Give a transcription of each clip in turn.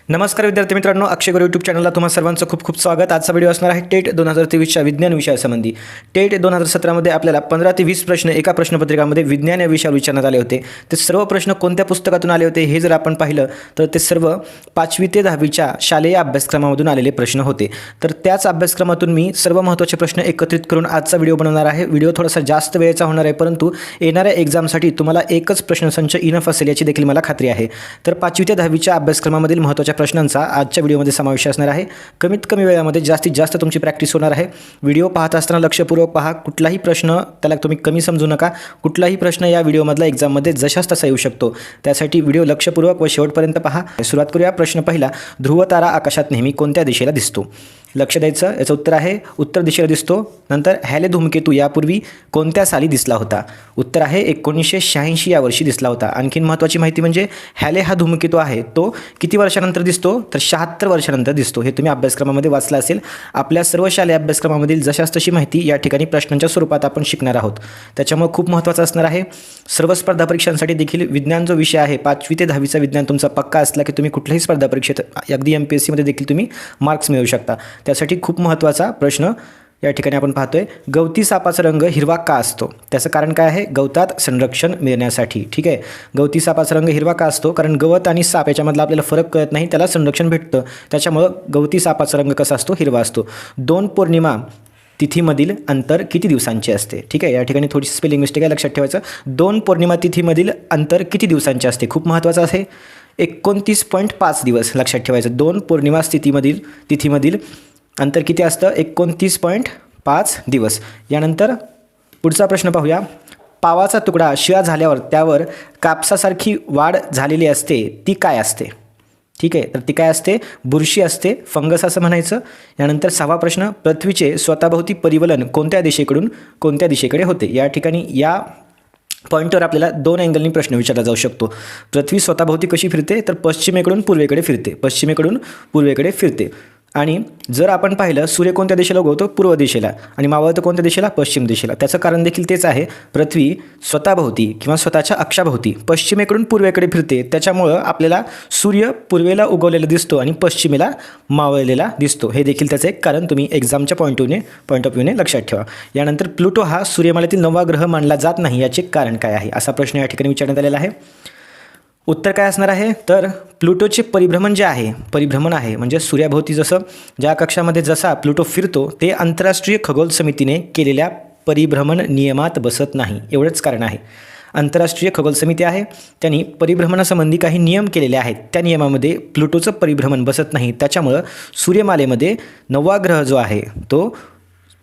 नमस्कार विद्यार्थी मित्रांनो, अक्षय गुरु यूट्यूब चॅनलला तुम्हा सर्वांचं खूप खूप स्वागत। आजचा व्हिडिओ असणार आहे टेट 2023च्या विज्ञान विषयासंबंधी। टेट 2017मध्ये आपल्याला 15 ते 20 प्रश्न एका प्रश्नपत्रिकामध्ये विज्ञान या विषयावर विचारण्यात आले होते। ते सर्व प्रश्न कोणत्या पुस्तकातून आले होते हे जर आपण पाहिलं तर ते सर्व 5वी ते 10वीच्या शालेय अभ्यासक्रमामधून आलेले प्रश्न होते। तर त्याच अभ्यासक्रमातून मी सर्व महत्त्वाचे प्रश्न एकत्रित करून आजचा व्हिडिओ बनवणार आहे। व्हिडिओ थोडासा जास्त वेळेचा होणार आहे, परंतु येणाऱ्या एक्झामसाठी तुम्हाला एकच प्रश्नसंच इनफ असेल याची देखील मला खात्री आहे। तर 5वी ते 10वीच्या अभ्यासक्रमामधील महत्त्वाच्या प्रश्नांचा आजच्या व्हिडिओमध्ये समावेश असणार आहे। कमीत कमी वेळामध्ये जास्तीत जास्त तुमची प्रॅक्टिस होणार आहे। व्हिडिओ पाहत असताना लक्षपूर्वक पहा, कुठलाही प्रश्न त्याला तुम्ही कमी समजू नका। कुठलाही प्रश्न या व्हिडिओमधला एक्झाममध्ये जशास तसा येऊ शकतो, त्यासाठी व्हिडिओ लक्षपूर्वक व शेवटपर्यंत पहा। सुरुवात करूया। प्रश्न पहिला, ध्रुव तारा आकाशात नेहमी कोणत्या दिशेला दिसतो? लक्ष द्यायचं। याचं उत्तर आहे उत्तर दिशेला दिसतो। नंतर हॅले धूमकेतू यापूर्वी कोणत्या साली दिसला होता? उत्तर आहे 1986 या वर्षी दिसला होता। आणखीन महत्त्वाची माहिती म्हणजे हॅले हा धूमकेतू आहे तो किती वर्षानंतर दिसतो? तर 76 वर्षानंतर दिसतो। हे तुम्ही अभ्यासक्रमामध्ये वाचलं असेल। आपल्या सर्व शालेय अभ्यासक्रमामधील जशास तशी माहिती या ठिकाणी प्रश्नांच्या स्वरूपात आपण शिकणार आहोत, त्याच्यामुळे खूप महत्त्वाचं असणार आहे। सर्व स्पर्धा परीक्षांसाठी देखील विज्ञान जो विषय आहे 5वी ते 10वीचा विज्ञान तुमचा पक्का असला की तुम्ही कुठल्याही स्पर्धा परीक्षेत अगदी MPSC मध्ये देखील तुम्ही मार्क्स मिळवू शकता। त्यासाठी खूप महत्त्वाचा प्रश्न या ठिकाणी आपण पाहतोय, गवती सापाचा रंग हिरवा का असतो? त्याचं कारण काय आहे? गवतात संरक्षण मिळण्यासाठी। ठीक आहे, गवती सापाचा रंग हिरवा का असतो? कारण गवत आणि साप याच्यामधला आपल्याला फरक कळत नाही, त्याला संरक्षण भेटतं, त्याच्यामुळं गवती सापाचा रंग कसा असतो? हिरवा असतो। 2 पौर्णिमा तिथीमधील अंतर किती दिवसांचे असते? ठीक आहे, या ठिकाणी थोडीशी स्पेलिंग मिस्टेक आहे, लक्षात ठेवायचं। 2 पौर्णिमा तिथीमधील अंतर किती दिवसांचे असते? खूप महत्त्वाचं आहे, 29.5 दिवस। लक्षात ठेवायचं, 2 पौर्णिमा तिथीमधील अंतर किती असतं? 29.5 दिवस। यानंतर पुढचा प्रश्न पाहूया। पावाचा तुकडा शिळा झाल्यावर त्यावर कापसासारखी वाढ झालेली असते, ती काय असते? ठीक आहे, तर ती काय असते? बुरशी असते, फंगस असं म्हणायचं। यानंतर 6वा प्रश्न, पृथ्वीचे स्वतःभोवती परिवलन कोणत्या दिशेकडून कोणत्या दिशेकडे होते? या ठिकाणी या पॉईंटवर आपल्याला 2 अँगलनी प्रश्न विचारला जाऊ शकतो। पृथ्वी स्वतःभोवती कशी फिरते? तर पश्चिमेकडून पूर्वेकडे फिरते, पश्चिमेकडून पूर्वेकडे फिरते। आणि जर आपण पाहिलं, सूर्य कोणत्या दिशेला उगवतो? पूर्व दिशेला, आणि मावळतो कोणत्या दिशेला? पश्चिम दिशेला। त्याचं कारण देखील तेच आहे, पृथ्वी स्वतःभोवती किंवा स्वतःच्या अक्षाभोवती पश्चिमेकडून पूर्वेकडे फिरते, त्याच्यामुळं आपल्याला सूर्य पूर्वेला उगवलेला दिसतो आणि पश्चिमेला मावळलेला दिसतो। हे देखील त्याचं एक कारण तुम्ही एक्झामच्या पॉईंट ऑफ व्ह्यूने लक्षात ठेवा। यानंतर प्लुटो हा सूर्यमालेतील 9वा ग्रह मानला जात नाही, याचे कारण काय आहे? असा प्रश्न या ठिकाणी विचारण्यात आलेला आहे। उत्तर काय असणार आहे? तर प्लुटोचे परिभ्रमण जे आहे, परिभ्रमण आहे म्हणजे सूर्याभोवती जसं ज्या कक्षामध्ये जसा प्लुटो फिरतो ते आंतरराष्ट्रीय खगोल समितीने केलेल्या परिभ्रमण नियमात बसत नाही, एवढंच कारण आहे। आंतरराष्ट्रीय खगोल समिती आहे, त्यांनी परिभ्रमणासंबंधी काही नियम केलेले आहेत, त्या नियमामध्ये प्लुटोचं परिभ्रमण बसत नाही, त्याच्यामुळं सूर्यमालेमध्ये 9वा ग्रह जो आहे तो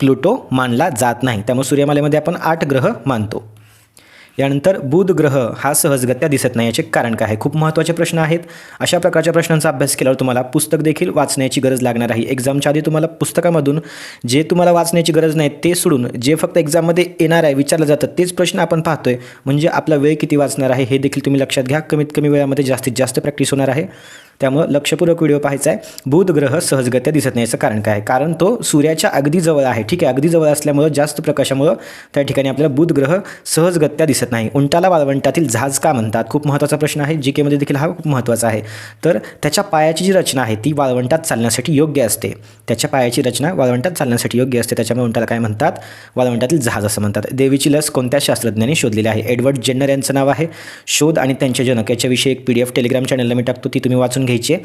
प्लुटो मानला जात नाही। त्यामुळे सूर्यमालेमध्ये आपण 8 ग्रह मानतो। यानंतर बुध ग्रह हा सहजगत्या दिसत नाही, याचे कारण काय आहे? खूप महत्त्वाचे प्रश्न आहेत। अशा प्रकारच्या प्रश्नांचा अभ्यास केल्यावर तुम्हाला पुस्तक देखील वाचण्याची गरज लागणार आहे। एक्झामच्या आधी तुम्हाला पुस्तकामधून जे तुम्हाला वाचण्याची गरज नाही ते सोडून जे फक्त एक्झाममध्ये येणार आहे, विचारलं जातं तेच प्रश्न आपण पाहतोय, म्हणजे आपला वेळ किती वाचणार आहे हे देखील तुम्ही लक्षात घ्या। कमीत कमी वेळामध्ये जास्तीत जास्त प्रॅक्टिस होणार आहे, त्यामुळे लक्षपूर्वक व्हिडिओ पाहायचा आहे। बुध ग्रह सहजगत्या दिसत नाही, याचं कारण काय? कारण तो सूर्याच्या अगदी जवळ आहे। ठीक आहे, अगदी जवळ असल्यामुळं जास्त प्रकाशामुळं त्या ठिकाणी आपल्याला बुध ग्रह सहजगत्या दिसत नाही। उंटाला वाळवंटातील जहाज का म्हणतात? खूप महत्त्वाचा प्रश्न आहे, GK मध्ये देखील हा खूप महत्त्वाचा आहे। तर त्याच्या पायाची जी रचना आहे ती वाळवंटात चालण्यासाठी योग्य असते, त्याच्या पायाची रचना वाळवंटात चालण्यासाठी योग्य असते, त्याच्यामुळे उंटाला काय म्हणतात? वाळवंटातील जहाज असं म्हणतात। देवीची लस कोणत्या शास्त्रज्ञाने शोधलेली आहे? एडवर्ड जेन्नर यांचं नाव आहे। शोध आणि त्यांचे जनक याच्याविषयी एक PDF टेलिग्राम चॅनलला मी टाकतो, ती तुम्ही वाचून घ्यायचे।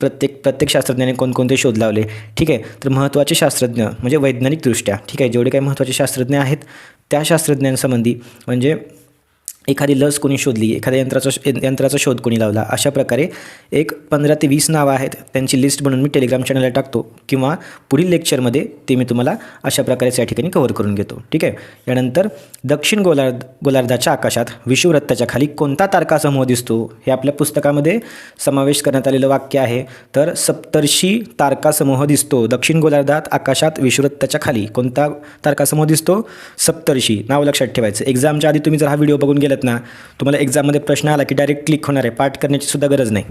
प्रत्येक शास्त्रज्ञाने कोणकोणते शोध लावले। ठीक आहे, तर महत्त्वाचे शास्त्रज्ञ म्हणजे वैज्ञानिकदृष्ट्या, ठीक आहे, जेवढे काही महत्त्वाचे शास्त्रज्ञ आहेत त्या शास्त्रज्ञांसंबंधी म्हणजे एखादी लस कोणी शोधली, एखाद्या यंत्राचा शोध कोणी लावला, अशा प्रकारे एक 15 ते 20 नावं आहेत, त्यांची लिस्ट बनवून मी टेलिग्राम चॅनलला टाकतो, किंवा पुढील लेक्चरमध्ये ते मी तुम्हाला अशा प्रकारे या ठिकाणी कव्हर करून घेतो। ठीक आहे, यानंतर दक्षिण गोलार्धाच्या आकाशात विषुववृत्ताच्या खाली कोणता तारकासमूह दिसतो? हे आपल्या पुस्तकामध्ये समावेश करण्यात आलेलं वाक्य आहे। तर सप्तर्षी तारकासमूह दिसतो दक्षिण गोलार्धात आकाशात विषुववृत्ताच्या खाली। कोणता तारकासमूह दिसतो? सप्तर्षी। नाव लक्षात ठेवायचं। एक्झामच्या आधी तुम्ही जर हा व्हिडिओ बघून गेलात ना, तुम्हाला एक्झाममध्ये प्रश्न आला की डायरेक्ट क्लिक होणार आहे, पाठ करण्याची सुद्धा गरज नाही।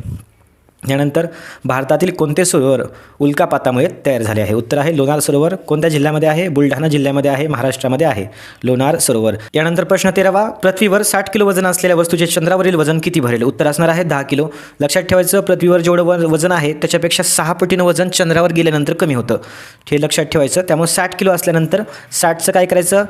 यानंतर भारतातील कोणते सरोवर उल्कापातामुळे तयार झाले आहे? उत्तर आहे लोणार सरोवर. कोणत्या जिल्ह्यामध्ये आहे? बुलढाणा जिल्ह्यामध्ये आहे, महाराष्ट्रामध्ये आहे लोणार सरोवर. यानंतर प्रश्न 13वा, पृथ्वीवर 60 किलो वजन असलेल्या वस्तूचे चंद्रावरील वजन किती भरेल? उत्तर असणार आहे 10 किलो. लक्षात ठेवायचं, पृथ्वीवर जेवढं वजन आहे त्याच्यापेक्षा 6 पटीनं वजन चंद्रावर गेल्यानंतर कमी होतं, हे लक्षात ठेवायचं. त्यामुळे 60 किलो असल्यानंतर 60चं काय करायचं,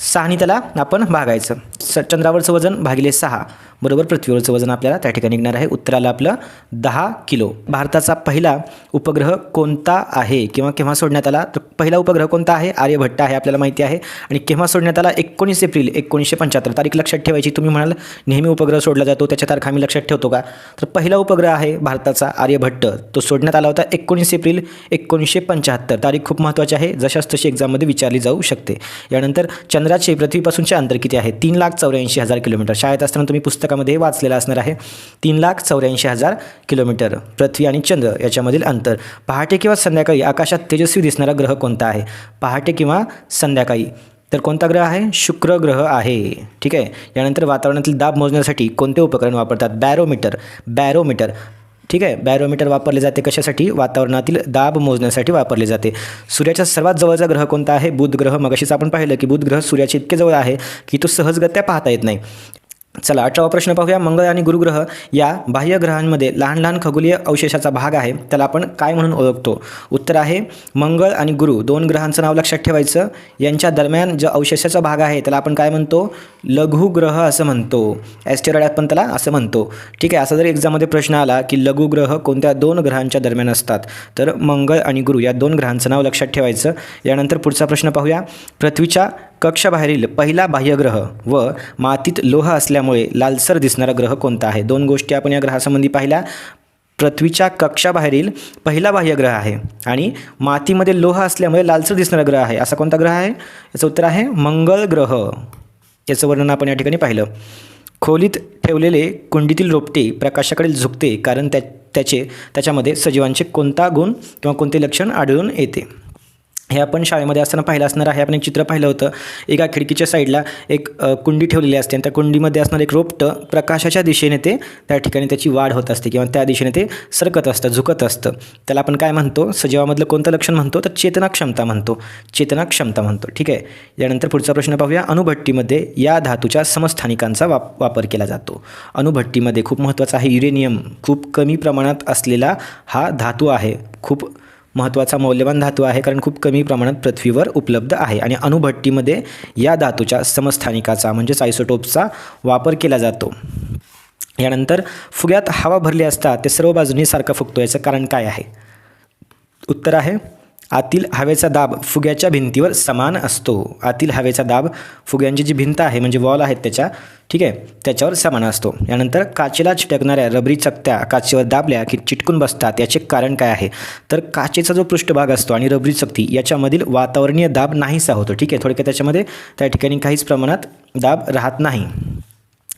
6ने त्याला आपण भागायचं. चंद्रावरचं वजन भागिले 6 बरोबर पृथ्वीवरचं वजन आपल्याला त्या ठिकाणी निघणार आहे. उत्तर आलं आपलं 10 किलो. भारताचा पहिला उपग्रह कोणता आहे किंवा केव्हा सोडण्यात आला? तर पहिला उपग्रह कोणता आहे? आर्यभट्ट आहे, आपल्याला माहिती आहे. आणि केव्हा सोडण्यात आला? 19 एप्रिल 1975. तारीख लक्षात ठेवायची. तुम्ही म्हणाल नेहमी उपग्रह सोडला जातो, त्याच्या तारखा आम्ही लक्षात ठेवतो का? तर पहिला उपग्रह आहे भारताचा आर्यभट्ट, तो सोडण्यात आला होता 19 एप्रिल 1975. तारीख खूप महत्त्वाची आहे, जशाच तशी एक्झाममध्ये विचारली जाऊ शकते. यानंतर चंद्राचे पृथ्वीपासूनचे अंतर किती आहे? 3,84,000 किलोमीटर. शाळेत असताना तुम्ही पुस्तकामध्ये वाचलेलं असणार आहे. 3,84,000 किलोमीटर पृथ्वी आणि चंद्र याच्यामधील अंतर. पहाटे किंवा संध्याकाळी आकाशात तेजस्वी दिसणारा ग्रह कोणता आहे? पहाटे किंवा संध्याकाळी तर कोणता ग्रह आहे? शुक्र ग्रह आहे. ठीक आहे. यानंतर वातावरणातील दाब मोजण्यासाठी कोणते उपकरण वापरतात? बॅरोमीटर. ठीक आहे. बॅरोमीटर वापरले जाते कशासाठी? वातावरणातील दाब मोजण्यासाठी वापरले जाते. सूर्याच्या सर्वात जवळचा ग्रह कोणता आहे? बुध ग्रह. मगाशीच आपण पाहिलं की बुध ग्रह सूर्याच्या इतके जवळ आहे की तो सहजगत्या पाहता येत नाही. चला 18वा प्रश्न पाहूया. मंगळ आणि गुरुग्रह या बाह्य ग्रहांमध्ये लहान लहान खगोलीय अवशेषाचा भाग आहे, त्याला आपण काय म्हणून ओळखतो? उत्तर आहे मंगळ आणि गुरु, दोन ग्रहांचं नाव लक्षात ठेवायचं. यांच्या दरम्यान जो अवशेषाचा भाग आहे त्याला आपण काय म्हणतो? लघुग्रह असं म्हणतो. ॲस्टेरॉइड आपण त्याला असं म्हणतो. ठीक आहे. असा जर एक्झाममध्ये प्रश्न आला की लघुग्रह कोणत्या दोन ग्रहांच्या दरम्यान असतात, तर मंगळ आणि गुरु या दोन ग्रहांचं नाव लक्षात ठेवायचं. यानंतर पुढचा प्रश्न पाहूया. पृथ्वीच्या कक्षाबाहेरील पहिला बाह्यग्रह व मातीत लोह असल्यामुळे लालसर दिसणारा ग्रह कोणता आहे? दोन गोष्टी आपण या ग्रहासंबंधी पाहिल्या. पृथ्वीच्या कक्षाबाहेरील पहिला बाह्यग्रह आहे आणि मातीमध्ये लोह असल्यामुळे लालसर दिसणारा ग्रह आहे. असा कोणता ग्रह आहे? याचं उत्तर आहे मंगळ ग्रह. याचं वर्णन आपण या ठिकाणी पाहिलं. खोलीत ठेवलेले कुंडीतील रोपटे प्रकाशाकडे झुकते कारण त्याच्यामध्ये सजीवांचे कोणता गुण किंवा कोणते लक्षण आढळून येते? हे आपण शाळेमध्ये असताना पाहिलं असणार आहे. आपण एक चित्र पाहिलं होतं. एका खिडकीच्या साईडला एक कुंडी ठेवलेली असते आणि त्या कुंडीमध्ये असणारं एक रोपटं प्रकाशाच्या दिशेने ते त्या ठिकाणी त्याची वाढ होत असते किंवा त्या दिशेने ते सरकत असतं, झुकत असतं. त्याला आपण काय म्हणतो? सजीवामधलं कोणतं लक्षण म्हणतो? तर चेतनाक्षमता म्हणतो. ठीक आहे. यानंतर पुढचा प्रश्न पाहूया. अणुभट्टीमध्ये या धातूच्या समस्थानिकांचा वापर केला जातो. अणुभट्टीमध्ये खूप महत्त्वाचा आहे युरेनियम, खूप कमी प्रमाणात असलेला हा धातू आहे. खूप महत्त्वाचा मौल्यवान धातू आहे कारण खूप कमी प्रमाणात पृथ्वीवर उपलब्ध आहे आणि अणुभट्टीमध्ये या धातूच्या समस्थानिकाचा म्हणजेच आयसोटोपचा वापर केला जातो. यानंतर फुग्यात हवा भरली असता ते सर्व बाजूंनी सारखा फुगतो, याचं कारण काय आहे? उत्तर आहे आतील हवेचा दाब फुग्याच्या भिंतीवर समान असतो. आतील हवेचा दाब फुग्यांची जी भिंत आहे म्हणजे वॉल आहेत त्याच्या, ठीक आहे, त्याच्यावर समान असतो. यानंतर काचेला चिटकणाऱ्या रबरी चकत्या काचेवर दाबल्या की चिटकून बसतात, याचे कारण काय आहे? तर काचेचा जो पृष्ठभाग असतो आणि रबरी चकती याच्यामधील वातावरणीय दाब नाहीसा होतो. ठीक आहे. थोडक्यात त्याच्यामध्ये त्या ठिकाणी काहीच प्रमाणात दाब राहत नाही.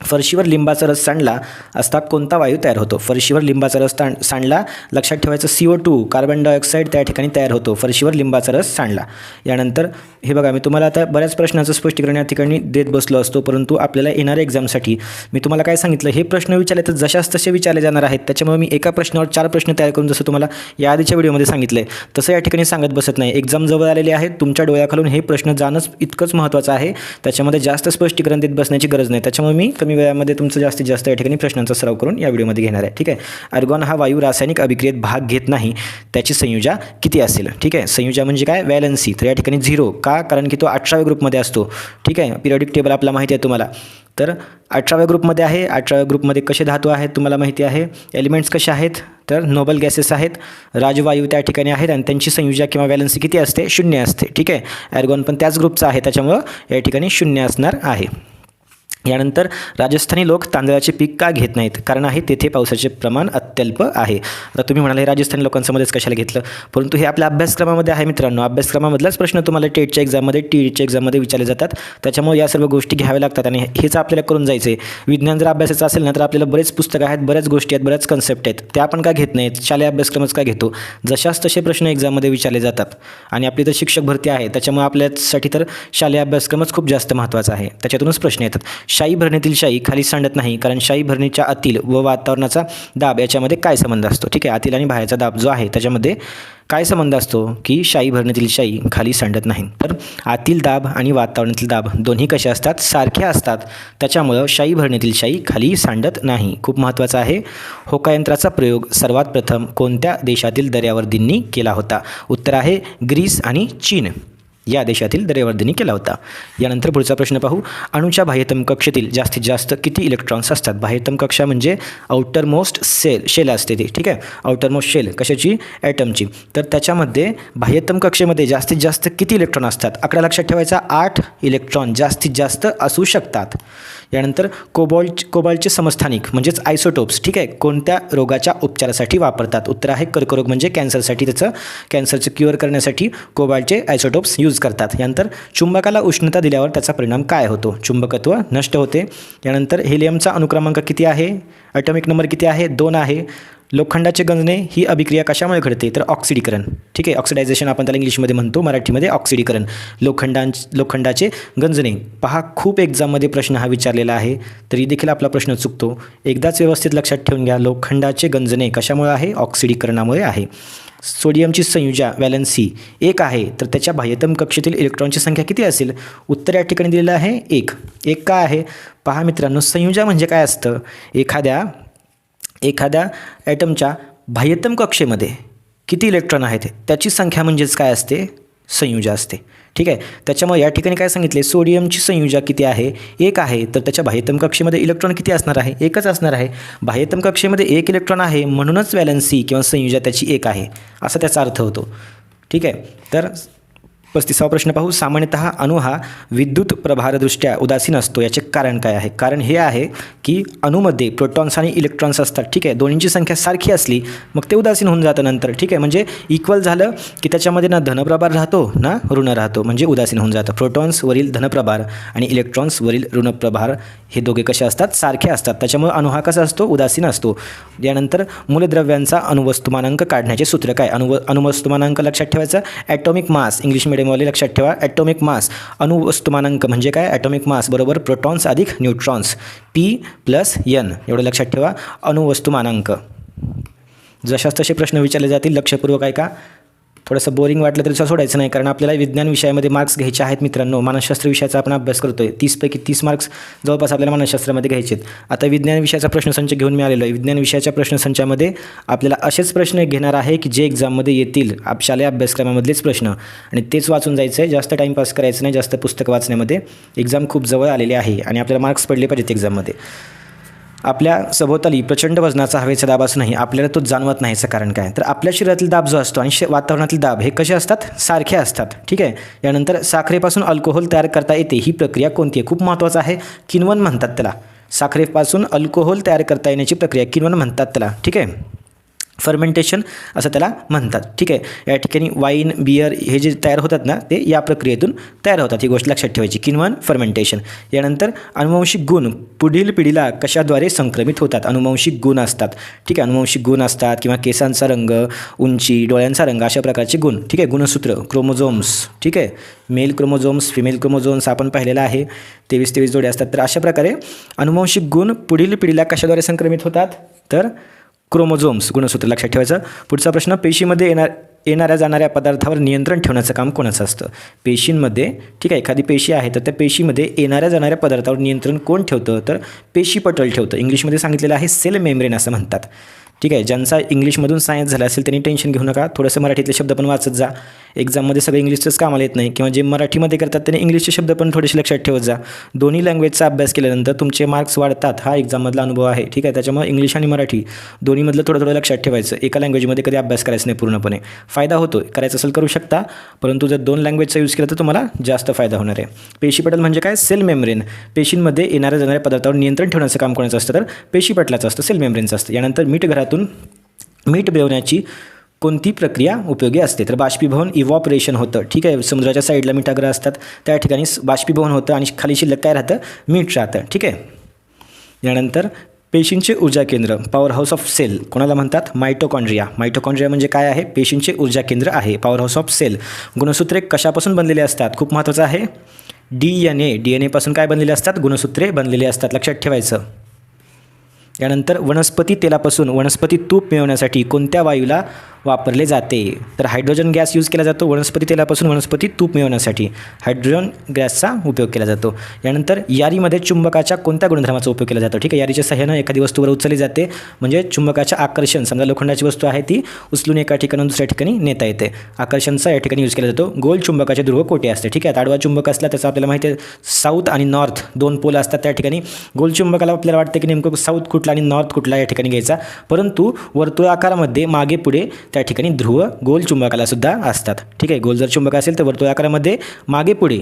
फरशीवर लिंबाचा रस सांडला असता कोणता वायू तयार होतो? फरशीवर लिंबाचा रस सांडला, लक्षात ठेवायचं CO2 कार्बन डायऑक्साईड त्या ठिकाणी तयार होतो फरशीवर लिंबाचा रस सांडला. यानंतर हे बघा, मी तुम्हाला आता बऱ्याच प्रश्नाचं स्पष्टीकरण या ठिकाणी देत बसलो असतो, परंतु आपल्याला येणाऱ्या एक्झामसाठी मी तुम्हाला काय सांगितलं, हे प्रश्न विचारले तर जशाच तसे विचारले जाणार आहेत. त्याच्यामुळे मी एका प्रश्नावर 4 प्रश्न तयार करून जसं तुम्हाला या आधीच्या व्हिडिओमध्ये सांगितलं आहे तसं या ठिकाणी सांगत बसत नाही. एक्झाम जवळ आलेली आहे, तुमच्या डोळ्याखालून हे प्रश्न जाणंच इतकंच महत्त्वाचं आहे. त्याच्यामध्ये जास्त स्पष्टीकरण देत बसण्याची गरज नाही. त्याच्यामुळे मी कमी वेळामध्ये तुमचं जास्तीत जास्त या ठिकाणी प्रश्नांचा सराव करून या व्हिडिओमध्ये घेणार आहे. ठीक आहे. आर्गॉन हा वायू रासायनिक अभिक्रियेत भाग घेत नाही, त्याची संयुजा किती असेल? ठीक आहे. संयुजा म्हणजे काय? वॅलन्सी. तर या ठिकाणी 0 का? कारण की तो 18व्या ग्रुपमध्ये असतो. ठीक आहे. पिरियडिक टेबल आपला माहिती आहे तुम्हाला. तर 18व्या ग्रुपमध्ये आहे. 18व्या ग्रुपमध्ये कसे धातू आहेत तुम्हाला माहिती आहे. एलिमेंट्स कसे आहेत? तर नोबल गॅसेस आहेत, राजवायू त्या ठिकाणी आहेत आणि त्यांची संयुजा किंवा वॅलन्सी किती असते? 0 असते. ठीक आहे. आर्गॉन पण त्याच ग्रुपचा आहे, त्याच्यामुळं या ठिकाणी 0 असणार आहे. यानंतर राजस्थानी लोक तांदळाचे पीक का घेत नाहीत? कारण आहे तेथे पावसाचे प्रमाण अत्यल्प आहे. आता तुम्ही म्हणाले राजस्थानी लोकांसमध्येच कशाला घेतलं, परंतु हे आपल्या अभ्यासक्रमामध्ये आहे मित्रांनो. अभ्यासक्रमामधलाच प्रश्न तुम्हाला टेटच्या एक्झाममध्ये, TETच्या एक्झाममध्ये विचारले जातात. त्याच्यामुळे या सर्व गोष्टी घ्याव्या लागतात आणि हेच आपल्याला करून जायचं आहे. विज्ञान जर अभ्यासाचं असेल ना तर आपल्याला बरेच पुस्तकं आहेत, बऱ्याच गोष्टी आहेत, बऱ्याच कन्सेप्ट आहेत, त्या आपण का घेत नाहीत? शालेय अभ्यासक्रमच का घेतो? जशाच तसे प्रश्न एक्झाममध्ये विचारले जातात आणि आपली तर शिक्षक भरती आहे, त्याच्यामुळे आपल्यासाठी तर शालेय अभ्यासक्रमच खूप जास्त महत्त्वाचा आहे. त्याच्यातूनच प्रश्न येतात. शाई भरणीतील शाई खाली सांडत नाही कारण शाई भरणीच्या आतील व वातावरणाचा दाब याच्यामध्ये काय संबंध असतो? ठीक आहे, आतील आणि बाहेरचा दाब जो आहे त्याच्यामध्ये काय संबंध असतो की शाई भरणीतील शाई खाली सांडत नाही. तर आतील दाब आणि वातावरणातील दाब दोन्ही कसे असतात? सारखे असतात. त्याच्यामुळं शाई भरणीतील शाई खाली सांडत नाही. खूप महत्त्वाचं आहे. होकायंत्राचा प्रयोग सर्वात प्रथम कोणत्या देशातील दर्यावर्दींनी केला होता? उत्तर आहे ग्रीस आणि चीन या देशातील दर्यावर्दींनी केला होता. यानंतर पुढचा प्रश्न पाहू. अणूच्या बाह्यतम कक्षेतील जास्तीत जास्त किती इलेक्ट्रॉन्स असतात? बाह्यतम कक्षा म्हणजे आउटर मोस्ट शेल असते ती. ठीक आहे, आउटर मोस्ट शेल कशाची? ॲटमची. तर त्याच्यामध्ये बाह्यतम कक्षेमध्ये जास्तीत जास्त किती इलेक्ट्रॉन असतात? आकडा लक्षात ठेवायचा, 8 इलेक्ट्रॉन जास्तीत जास्त असू शकतात. यानंतर कोबाल्टचे समस्थानिक म्हणजेच आयसोटोप्स ठीक आहे कोणत्या रोगाच्या उपचारासाठी वापरतात? उत्तर आहे कर्करोग म्हणजे कॅन्सरसाठी, कॅन्सरचं क्युअर करण्यासाठी कोबाल्टचे आयसोटोप्स यूज करतात. यानंतर चुंबकाला उष्णता दिल्यावर त्याचा परिणाम काय होतो? चुंबकत्व नष्ट होते. यानंतर हेलियमचा अनुक्रमांक किती आहे? ॲटॉमिक नंबर किती आहे? 2 आहे. लोखंडाचे गंजणे ही अभिक्रिया कशामुळे घडते? तर ऑक्सिडीकरण. ठीक आहे, ऑक्सिडायझेशन आपण त्याला इंग्लिशमध्ये म्हणतो, मराठीमध्ये ऑक्सिडीकरण. लोखंडाचे गंजणे. पहा, खूप एक्झाममध्ये प्रश्न हा विचारलेला आहे, तरी देखील आपला प्रश्न चुकतो. एकदाच व्यवस्थित लक्षात ठेवून घ्या, लोखंडाचे गंजणे कशामुळे आहे? ऑक्सिडीकरणामुळे आहे. सोडियमची संयुजा व्हॅलेन्सी 1 आहे, तर त्याच्या बाह्यतम कक्षेतील इलेक्ट्रॉनची संख्या किती असेल? उत्तर या ठिकाणी दिलेलं आहे 1. 1 का आहे? पहा मित्रांनो, संयुजा म्हणजे काय असतं? एखाद्या ॲटमच्या बाह्यतम कक्षेमध्ये किती इलेक्ट्रॉन आहेत त्याची संख्या म्हणजेच काय असते? संयुजा असते. ठीक आहे, त्याच्यामुळे या ठिकाणी काय सांगितले? सोडियमची संयुजा किती आहे? 1 आहे, तर त्याच्या बाह्यतम कक्षेमध्ये इलेक्ट्रॉन किती असणार आहे? 1च असणार आहे. बाह्यतम कक्षेमध्ये 1 इलेक्ट्रॉन आहे म्हणूनच व्हॅलेन्सी किंवा संयुजा त्याची 1 आहे असा त्याचा अर्थ होतो. ठीक आहे, तर 35वा प्रश्न पाहू. सामान्यतः अणू हा विद्युत प्रभारदृष्ट्या उदासीन असतो, याचे कारण काय आहे? कारण हे आहे की अणूमध्ये प्रोटॉन्स आणि इलेक्ट्रॉन्स असतात. ठीक आहे, दोन्हींची संख्या सारखी असली मग ते उदासीन होऊन जातं नंतर. ठीक आहे, म्हणजे इक्वल झालं की त्याच्यामध्ये ना धनप्रभार राहतो ना ऋण राहतो, म्हणजे उदासीन होऊन जातं. प्रोटॉन्सवरील धनप्रभार आणि इलेक्ट्रॉन्सवरील ऋणप्रभार हे दोघे कसे असतात? सारखे असतात. त्याच्यामुळे अणू हा कसा असतो? उदासीन असतो. यानंतर मूलद्रव्यांचा अणुवस्तुमानांक काढण्याचे सूत्र काय? अणुवस्तुमानांक लक्षात ठेवायचा, ॲटॉमिक मास. इंग्लिश मीडियमवाले लक्षात ठेवा, ॲटॉमिक मास. अणुवस्तुमानांक म्हणजे काय? ॲटॉमिक मास बरोबर प्रोटॉन्स अधिक न्यूट्रॉन्स, P+N एवढं लक्षात ठेवा. अणुवस्तुमानांक. जशाच तसे प्रश्न विचारले जातील, लक्षपूर्वक ऐका. थोडंसं बोरिंग वाटलं तरी सोडायचं नाही, कारण आपल्याला विज्ञान विषयामध्ये मार्क्स घ्यायचे आहेत मित्रांनो. मानसशास्त्र विषयाचा आपण अभ्यास करतोय. 30पैकी 30 मार्क्स जवळपास आपल्याला मानसशास्त्रामध्ये घ्यायचे आहेत. आता विज्ञान विषयाचा प्रश्नसंच घेऊन मी आलेलो आहे. विज्ञान विषयाच्या प्रश्नसंचामध्ये आपल्याला असेच प्रश्न घेणार आहे की जे एक्झाममध्ये येतील, शालेय अभ्यासक्रमामधलेच प्रश्न, आणि तेच वाचून जायचं आहे. जास्त टाईमपास करायचं नाही जास्त पुस्तक वाचण्यामध्ये. एक्झाम खूप जवळ आलेली आहे आणि आपल्याला मार्क्स पडले पाहिजेत एक्झाममध्ये. आपल्या सभोवताली प्रचंड वजनाचा हवेचा दाब असूनही आपल्याला तो जाणवत नाही. याचं कारण काय? तर आपल्या शरीरातील दाब जो असतो आणि वातावरणातील दाब हे कसे असतात? सारखे असतात. ठीक आहे, यानंतर साखरेपासून अल्कोहोल तयार करता येते, ही प्रक्रिया कोणती आहे? खूप महत्त्वाचं आहे. किण्वन म्हणतात त्याला. साखरेपासून अल्कोहोल तयार करता येण्याची प्रक्रिया किण्वन म्हणतात त्याला. ठीक आहे, फर्मेंटेशन असं त्याला म्हणतात. ठीक आहे, या ठिकाणी वाईन, बियर हे जे तयार होतात ना, ते या प्रक्रियेतून तयार होतात. ही गोष्ट लक्षात ठेवायची, किण्वन, फर्मेंटेशन. यानंतर अनुवांशिक गुण पुढील पिढीला कशाद्वारे संक्रमित होतात? अनुवांशिक गुण असतात. ठीक आहे, अनुवांशिक गुण असतात किंवा केसांचा रंग, उंची, डोळ्यांचा रंग, अशा प्रकारचे गुण. ठीक आहे, गुणसूत्र, क्रोमोझोम्स. ठीक आहे, मेल क्रोमोझोम्स, फिमेल क्रोमोझोम्स आपण पाहिलेला आहे. 23 जोडे असतात. तर अशा प्रकारे अनुवांशिक गुण पुढील पिढीला कशाद्वारे संक्रमित होतात? तर क्रोमोझोम्स, गुणसूत्र लक्षात ठेवायचं. पुढचा प्रश्न, पेशीमध्ये येणाऱ्या जाणाऱ्या पदार्थावर नियंत्रण ठेवण्याचं काम कोणाचं असतं? पेशींमध्ये, ठीक आहे, एखादी पेशी आहे तर त्या पेशीमध्ये येणाऱ्या जाणाऱ्या पदार्थावर नियंत्रण कोण ठेवतं? तर पेशीपटल ठेवतं. इंग्लिशमध्ये सांगितलेलं आहे सेल मेम्ब्रेन असं म्हणतात. ठीक आहे, ज्यांचा इंग्लिशमधून सायन्स झाला असेल त्यांनी टेन्शन घेऊ नका. थोडंसं मराठीतले शब्द पण वाचत जा. एक्झाममध्ये सगळं इंग्लिशचंच कामाला येत नाही, किंवा जे मराठीमध्ये करतात त्यांनी इंग्लिशचे शब्द पण थोडेसे लक्षात ठेवत जा. दोन्ही लँग्वेजचा अभ्यास केल्यानंतर तुमचे मार्क्स वाढतात. हा एक्झाममधला अनुभव आहे. ठीक आहे, त्याच्यामुळे इंग्लिश आणि मराठी दोन्हीमधलं थोडं लक्षात ठेवायचं. एका लँग्वेजमध्ये कधी अभ्यास करायचा नाही पूर्णपणे. फायदा होतो, करायचं असेल करू शकता, परंतु जर 2 लँग्वेजचा यूज केला तर तुम्हाला जास्त फायदा होणार आहे. पेशीपटल म्हणजे काय? Cell membrane. पेशींमध्ये येणाऱ्या जाणाऱ्या पदार्थावर नियंत्रण ठेवण्याचं काम कोणाचं असतं? तर पेशीपटलाचं असतं, सेल मेम्ब्रेनचं असतं. यानंतर मीठ मिळवण्याची कोणती प्रक्रिया उपयोगी असते? तर बाष्पीभवन, इव्हॉपरेशन होतं. ठीक आहे, समुद्राच्या साईडला मिठागरं असतात त्या ठिकाणी बाष्पीभवन होतं आणि खाली शिल्लक काय राहतं? मीठ राहतं. ठीक आहे, यानंतर पेशींचे ऊर्जा केंद्र, पॉवर हाऊस ऑफ सेल कोणाला म्हणतात? मायटोकॉन्ड्रिया. मायटोकॉन्ड्रिया म्हणजे काय आहे? पेशींचे ऊर्जा केंद्र आहे, पॉवर हाऊस ऑफ सेल. गुणसूत्रे कशापासून बनलेले असतात? खूप महत्त्वाचं आहे. DNA पासून काय बनलेले असतात, गुणसूत्रे बनलेली असतात, लक्षात ठेवायचं. यानंतर वनस्पती तेलापासून वनस्पती तूप मिळवण्यासाठी कोणत्या वायूला वापरले जाते, तर हायड्रोजन गॅस यूज केला जातो वनस्पती तेलापासून वनस्पती तूप मिळवण्यासाठी, हायड्रोजन गॅसचा उपयोग केला जातो. यानंतर यारीमध्ये चुंबकाच्या कोणत्या गुणधर्माचा उपयोग केला जातो, ठीक आहे, यारीच्या सहाय्यानं एखादी वस्तूवर उचलली जाते, म्हणजे चुंबकाच्या आकर्षण, समजा लोखंडाची वस्तू आहे ती उचलून एका ठिकाणून दुसऱ्या ठिकाणी नेता येते, आकर्षणचा या ठिकाणी यूज केला जातो. गोल चुंबकाचे ध्रुव कोठे असते, ठीक आहे, आडवा चुंबक असला त्याचा आपल्याला माहिती आहे साऊथ आणि नॉर्थ 2 पोल असतात, त्या ठिकाणी गोल चुंबकाला आपल्याला वाटते की नेमकं साऊथ कुठला आणि नॉर्थ कुठला या ठिकाणी घ्यायचा, परंतु वर्तुळाकारामध्ये मागे पुढे त्या ठिकाणी ध्रुव गोल चुंबकाला सुद्धा असतात, ठीक आहे. गोल जर चुंबक असेल तर वर्तुळाकारामध्ये मागे पुढे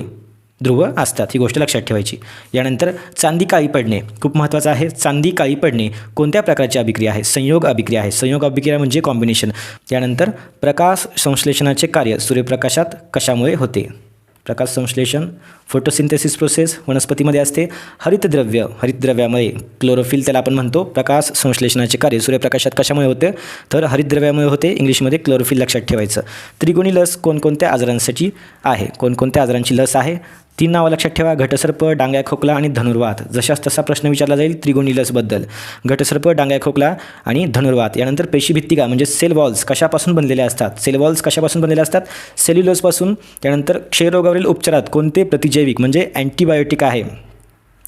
ध्रुव असतात, ही गोष्ट लक्षात ठेवायची. यानंतर चांदी काळी पडणे खूप महत्त्वाचं आहे. चांदी काळी पडणे कोणत्या प्रकारची अभिक्रिया आहे, संयोग अभिक्रिया आहे. संयोग अभिक्रिया म्हणजे कॉम्बिनेशन. त्यानंतर प्रकाश संश्लेषणाचे कार्य सूर्यप्रकाशात कशामुळे होते, प्रकाश संश्लेषण फोटोसिंथेसिस प्रोसेस वनस्पतीमध्ये असते. हरितद्रव्यामुळे क्लोरोफिल त्याला आपण म्हणतो. प्रकाश संश्लेषणाचे कार्य सूर्यप्रकाशात कशामुळे होते, तर हरितद्रव्यामुळे होते, इंग्लिशमध्ये क्लोरोफिल लक्षात ठेवायचं. त्रिगुणी लस कोणकोणत्या आजारांसाठी आहे, कोणकोणत्या आजारांची लस आहे, 3 नावं लक्षात ठेवा, घटसर्प, डांग्या खोकला आणि धनुर्वात. जशास तसा प्रश्न विचारला जाईल त्रिगुणी लसबद्दल, घटसर्प, डांग्या खोकला आणि धनुर्वात. यानंतर पेशीभित्तिका म्हणजे सेल वॉल्स कशापासून बनलेल्या असतात, सेल वॉल्स कशापासून बनलेल्या असतात, सेल्युलोजपासून. त्यानंतर क्षयरोगावरील उपचारात कोणते प्रतिजैविक म्हणजे अँटीबायोटिक आहे